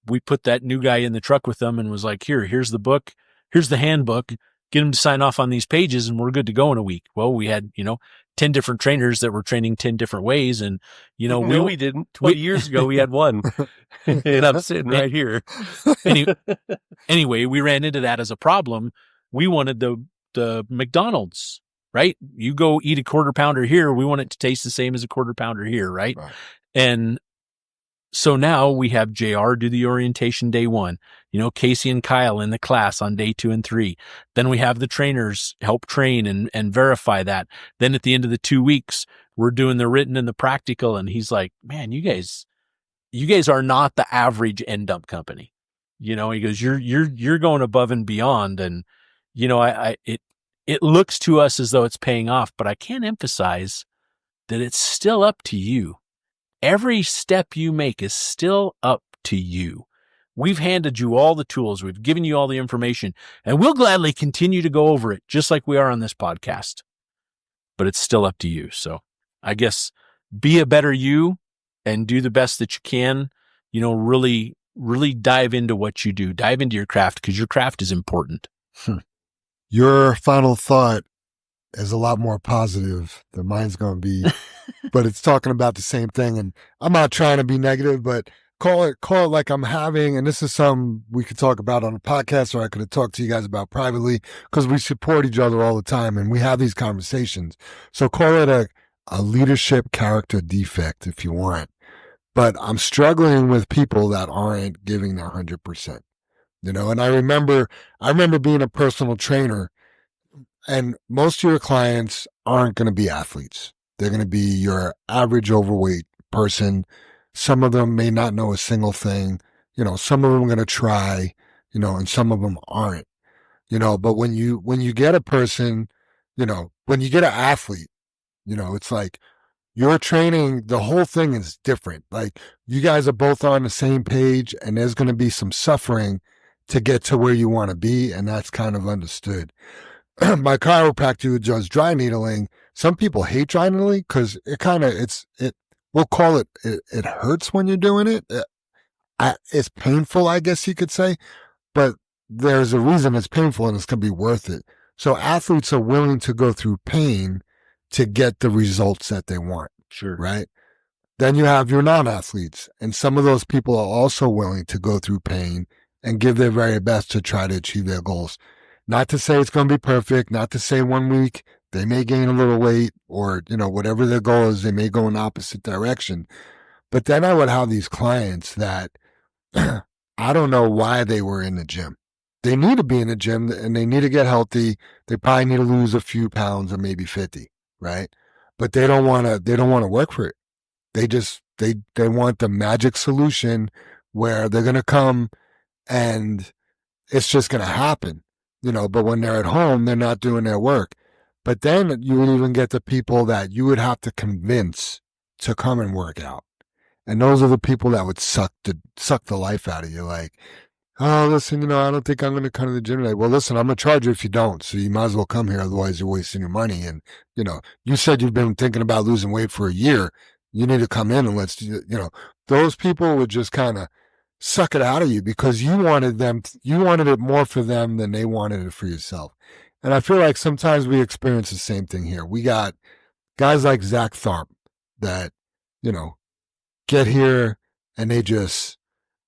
We put that new guy in the truck with them and was like, here's the book. Here's the handbook. Get him to sign off on these pages and we're good to go in a week. Well, we had, 10 different trainers that were training 10 different ways. And, we didn't. 20 years ago, we had one. And I'm sitting right here. Anyway, we ran into that as a problem. We wanted the McDonald's, right? You go eat a quarter pounder here. We want it to taste the same as a quarter pounder here. Right. And so now we have JR do the orientation day one, Casey and Kyle in the class on day 2 and 3. Then we have the trainers help train and verify that. Then at the end of the 2 weeks, we're doing the written and the practical. And he's like, man, you guys are not the average end dump company. He goes, you're going above and beyond. And, it looks to us as though it's paying off, but I can't emphasize that it's still up to you. Every step you make is still up to you. We've handed you all the tools. We've given you all the information, and we'll gladly continue to go over it just like we are on this podcast, but it's still up to you. So I guess be a better you and do the best that you can, really, really dive into what you do, dive into your craft, because your craft is important. Your final thought is a lot more positive than mine's going to be, but it's talking about the same thing. And I'm not trying to be negative, but call it like I'm having, and this is something we could talk about on a podcast, or I could have talked to you guys about privately, because we support each other all the time and we have these conversations. So call it a leadership character defect if you want, but I'm struggling with people that aren't giving their 100%. you know. And I remember being a personal trainer, and most of your clients aren't going to be athletes. They're going to be your average overweight person. Some of them may not know a single thing, you know, some of them are going to try, you know, and some of them aren't, you know. But when you get a person, you know, when you get an athlete, you know, it's like your training, the whole thing is different. Like, you guys are both on the same page, and there's going to be some suffering to get to where you want to be. And that's kind of understood. My chiropractor who does dry needling, some people hate dry needling because we'll call it, it hurts when you're doing it. It's painful, I guess you could say, but there's a reason it's painful, and it's going to be worth it. So athletes are willing to go through pain to get the results that they want. Sure. Right. Then you have your non-athletes, and some of those people are also willing to go through pain and give their very best to try to achieve their goals. Not to say it's going to be perfect, not to say 1 week they may gain a little weight, or, you know, whatever their goal is, they may go in opposite direction. But then I would have these clients that I don't know why they were in the gym. They need to be in the gym, and they need to get healthy. They probably need to lose a few pounds, or maybe 50, right? But they don't want to work for it. They want the magic solution where they're going to come and it's just going to happen, you know. But when they're at home, they're not doing their work. But then you would even get the people that you would have to convince to come and work out. And those are the people that would suck the life out of you. Like, oh, listen, you know, I don't think I'm going to come to the gym today. Well, listen, I'm going to charge you if you don't. So you might as well come here. Otherwise, you're wasting your money. And, you know, you said you've been thinking about losing weight for a year. You need to come in and let's, you know, those people would just kind of suck it out of you because you wanted it more for them than they wanted it for yourself. And I feel like sometimes we experience the same thing here. We got guys like Zach Tharp that, you know, get here and they just,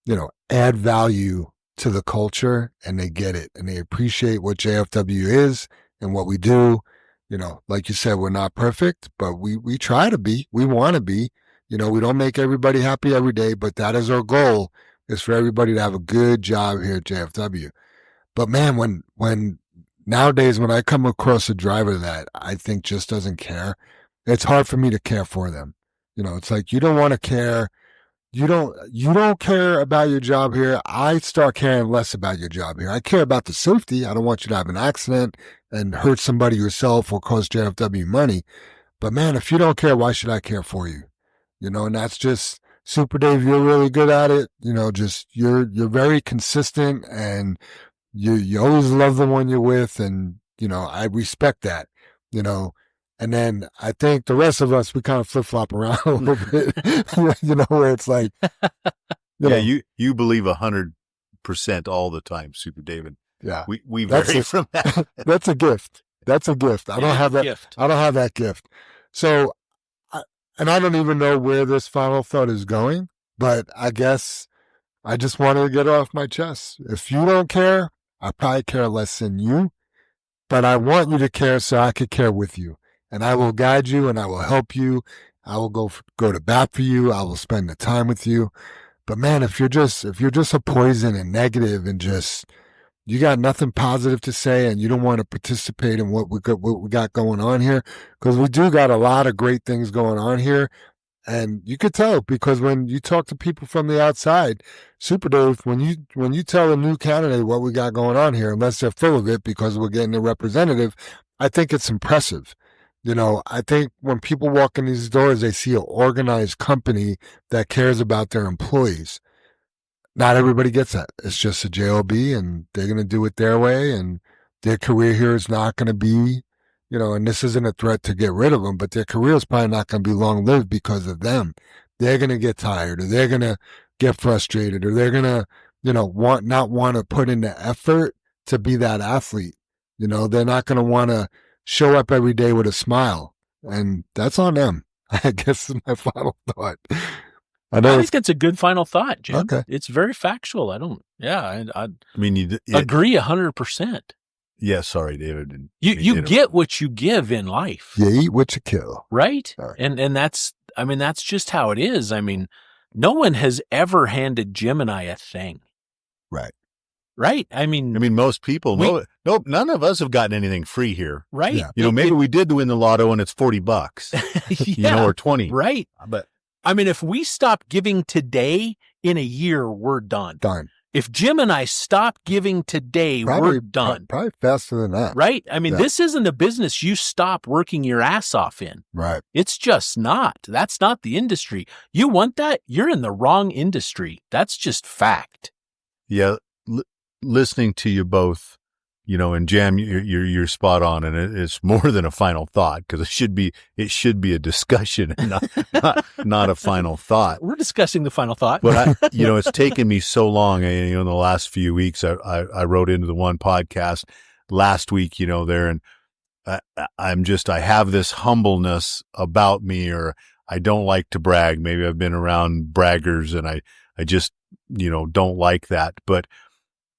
you know, add value to the culture, and they get it, and they appreciate what JFW is and what we do. You know, like you said, we're not perfect, but we try to be. We want to be. You know, we don't make everybody happy every day, but that is our goal, is for everybody to have a good job here at JFW. But man, when nowadays, when I come across a driver that I think just doesn't care, it's hard for me to care for them. You know, it's like, you don't want to care. You don't care about your job here. I start caring less about your job here. I care about the safety. I don't want you to have an accident and hurt somebody yourself or cause JFW money. But man, if you don't care, why should I care for you? You know, and that's just Super Dave. You're really good at it. You know, just you're very consistent, and you always love the one you're with, and you know, I respect that. You know. And then I think the rest of us, we kind of flip-flop around a little bit, you know, where it's like, you believe 100% all the time, Super David. Yeah. We vary from that. That's a gift. That's a gift. I don't have that. Gift. I don't have that gift. So, and I don't even know where this final thought is going, but I guess I just wanted to get it off my chest. If you don't care, I probably care less than you, but I want you to care so I could care with you. And I will guide you, and I will help you. I will go to bat for you. I will spend the time with you. But man, if you're just a poison and negative, and just, you got nothing positive to say, and you don't want to participate in what we got going on here, because we do got a lot of great things going on here. And you could tell, because when you talk to people from the outside, Super Dave, when you tell a new candidate what we got going on here, unless they're full of it because we're getting a representative, I think it's impressive. You know, I think when people walk in these doors, they see an organized company that cares about their employees. Not everybody gets that. It's just a JOB, and they're going to do it their way, and their career here is not going to be, you know, and this isn't a threat to get rid of them, but their career is probably not going to be long-lived because of them. They're going to get tired, or they're going to get frustrated, or they're going to, you know, not want to put in the effort to be that athlete. You know, they're not going to want to show up every day with a smile, and that's on them. I guess is my final thought. I think that's a good final thought, Jim. Okay. It's very factual. I mean, you agree 100%. Yeah, sorry, David. You get what you give in life. You eat what you kill. Right? Right. And that's just how it is. I mean, no one has ever handed Jim and I a thing. Right. right? I mean, most people, nope, none of us have gotten anything free here. right? Yeah. Maybe we did win the lotto and it's $40, yeah, or 20. right. But I mean, if we stop giving today, in a year, we're done. Done. If Jim and I stop giving today, we're done. Probably faster than that. Right? I mean, Yeah. this isn't a business you stop working your ass off in. Right. It's just not. That's not the industry. You want that? You're in the wrong industry. That's just fact. yeah, listening to you both, and Jam, you're spot on, and it's more than a final thought, because it should be a discussion, and not a final thought. We're discussing the final thought. But it's taken me so long. In the last few weeks, I wrote into the one podcast last week, there, and I have this humbleness about me, or I don't like to brag. Maybe I've been around braggers, and I just don't like that. But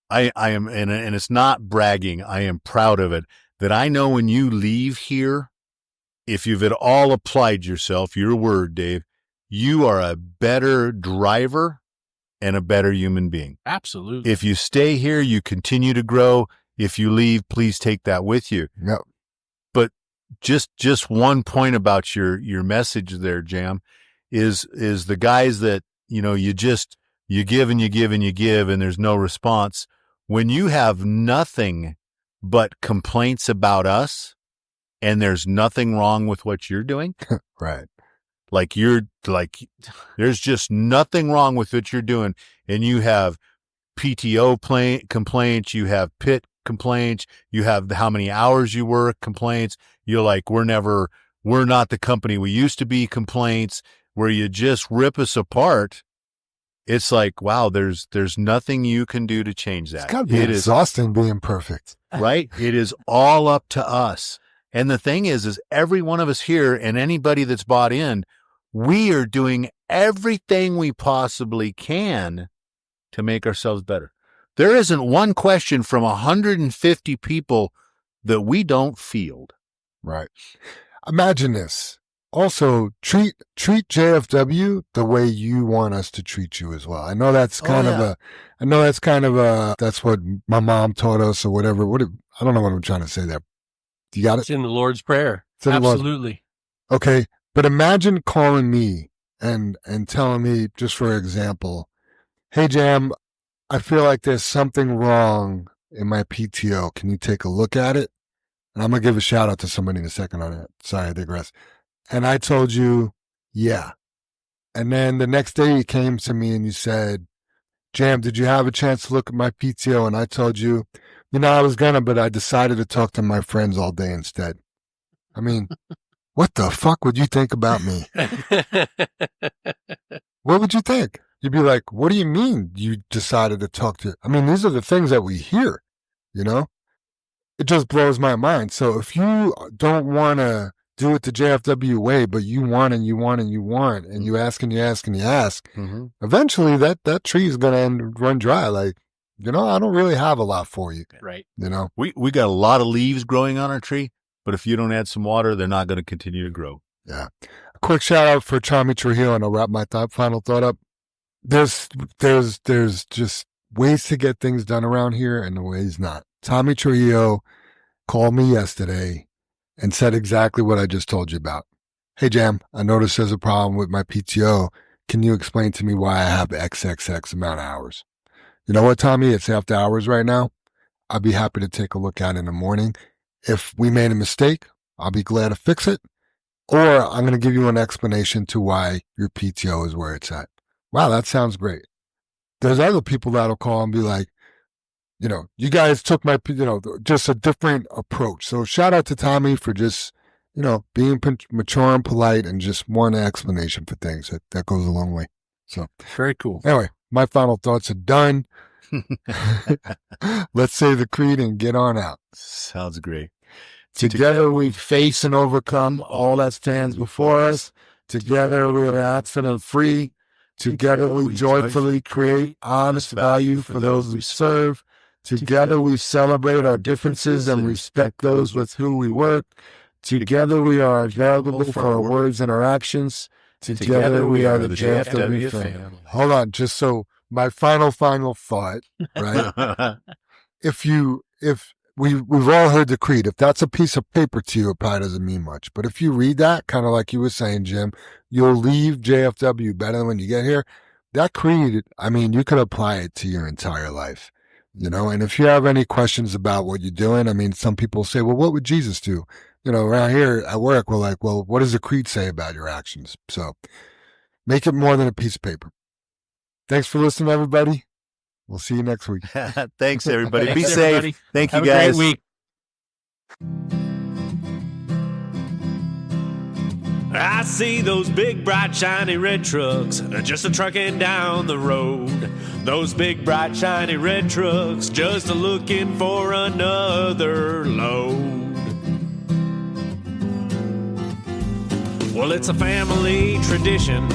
I am, and it's not bragging. I am proud of it, that I know when you leave here, if you've at all applied yourself, your word, Dave, you are a better driver and a better human being. Absolutely. If you stay here, you continue to grow. If you leave, please take that with you. Yep. But just one point about your message there, Jam, is the guys that, you give and you give and you give, and there's no response. When you have nothing but complaints about us, and there's nothing wrong with what you're doing, Right. there's just nothing wrong with what you're doing, and you have PTO complaints, you have pit complaints, you have how many hours you work complaints, you're like, we're not the company we used to be complaints, where you just rip us apart. It's like, wow, there's nothing you can do to change that. It's got to be exhausting being perfect. Right? It is all up to us. And the thing is every one of us here, and anybody that's bought in, we are doing everything we possibly can to make ourselves better. There isn't one question from 150 people that we don't field. Right. Imagine this. Also, treat JFW the way you want us to treat you as well. I know that's kind of that's what my mom taught us, or whatever. I don't know what I'm trying to say there. You got it? It's in the Lord's Prayer. Absolutely. Okay. But imagine calling me and telling me, just for example, hey, Jam, I feel like there's something wrong in my PTO. Can you take a look at it? And I'm going to give a shout out to somebody in a second on that. Sorry, I digress. And I told you, yeah. And then the next day you came to me and you said, Jam, did you have a chance to look at my PTO? And I told you, I was gonna, but I decided to talk to my friends all day instead. I mean, what the fuck would you think about me? What would you think? You'd be like, what do you mean you decided to talk to? I mean, these are the things that we hear, It just blows my mind. So if you don't want to do it the JFW way, but you want and you want and you want, and you ask and you ask and you ask, eventually that tree is going to run dry. Like, I don't really have a lot for you. Right. We got a lot of leaves growing on our tree, but if you don't add some water, they're not going to continue to grow. Yeah. A quick shout out for Tommy Trujillo, and I'll wrap my final thought up. There's just ways to get things done around here and the ways not. Tommy Trujillo called me yesterday and said exactly what I just told you about. Hey, Jam, I noticed there's a problem with my PTO. Can you explain to me why I have XXX amount of hours? You know what, Tommy? It's after hours right now. I'd be happy to take a look at it in the morning. If we made a mistake, I'll be glad to fix it. Or I'm going to give you an explanation to why your PTO is where it's at. Wow, that sounds great. There's other people that'll call and be like, you guys took my, just a different approach. So shout out to Tommy for just, being mature and polite and just wanting an explanation for things. That goes a long way. So very cool. Anyway, my final thoughts are done. Let's say the creed and get on out. Sounds great. Together we face and overcome all that stands before us. Together we are accident free. Together we joyfully create honest value for those we serve. Together we celebrate our differences and respect those with whom we work. Together we are available for our words and our actions. Together we are the JFW family. Hold on, just so my final thought, right? If we've all heard the creed, if that's a piece of paper to you, it probably doesn't mean much. But if you read that, kind of like you were saying, Jim, you'll leave JFW better than when you get here. That creed, I mean, you could apply it to your entire life, you know? And if you have any questions about what you're doing, I mean, some people say, well, what would Jesus do? You know, around here at work, we're like, well, what does the creed say about your actions? So make it more than a piece of paper. Thanks for listening, everybody. We'll see you next week. Thanks, everybody. Be Thanks, safe. everybody. Thank you, Have guys. a great week. I see those big, bright, shiny red trucks just a-trucking down the road. Those big, bright, shiny red trucks just a-looking for another load. Well, it's a family tradition,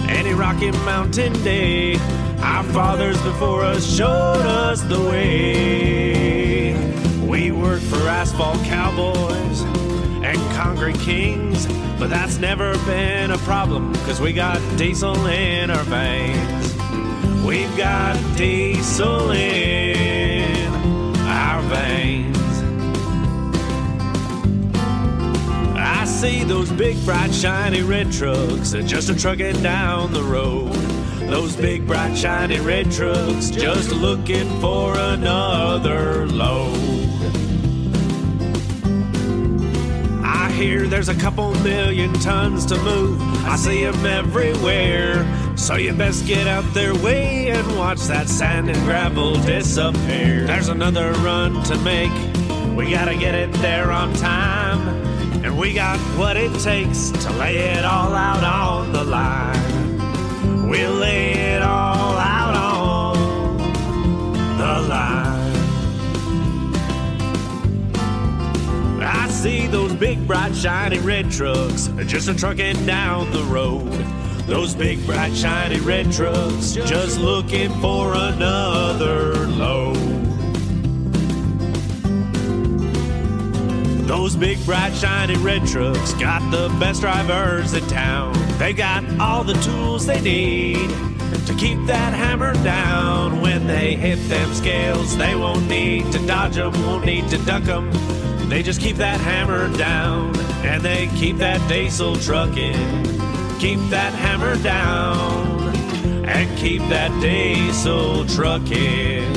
any Rocky Mountain day. Our fathers before us showed us the way. We work for asphalt cowboys and concrete kings, but that's never been a problem, 'cause we got diesel in our veins. We've got diesel in our veins. I see those big, bright, shiny red trucks just a-trucking down the road. Those big, bright, shiny red trucks just looking for another load. I hear there's a couple million tons to move. I see them everywhere. So you best get out their way and watch that sand and gravel disappear. There's another run to make. We gotta get it there on time. And we got what it takes to lay it all out on the line. We'll lay it all out on the line. I see those big, bright, shiny red trucks just a-trucking down the road. Those big, bright, shiny red trucks just looking for another load. Those big, bright, shiny red trucks got the best drivers in town. They got all the tools they need to keep that hammer down. When they hit them scales, they won't need to dodge them, won't need to duck them. They just keep that hammer down, and they keep that diesel trucking. Keep that hammer down, and keep that diesel trucking.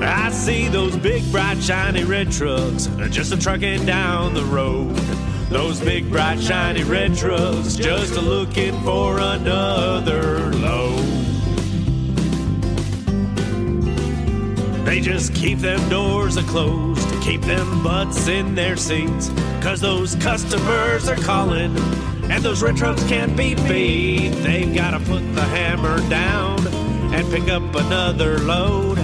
I see those big, bright, shiny red trucks just a-trucking down the road. Those big, bright, shiny red trucks just a-looking for another load. They just keep them doors a-closed, keep them butts in their seats, 'cause those customers are calling, and those red trucks can't be beat. They've gotta put the hammer down and pick up another load.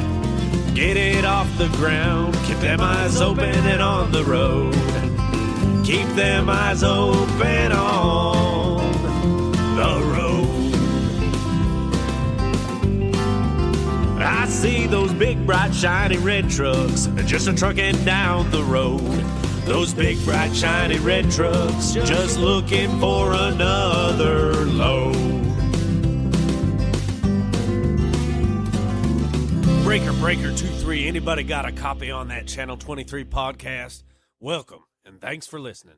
Get it off the ground, keep them eyes open and on the road. Keep them eyes open on the road. I see those big, bright, shiny red trucks just a-trucking down the road. Those big, bright, shiny red trucks just looking for another load. Breaker 23, anybody got a copy on that Channel 23 podcast? Welcome, and thanks for listening.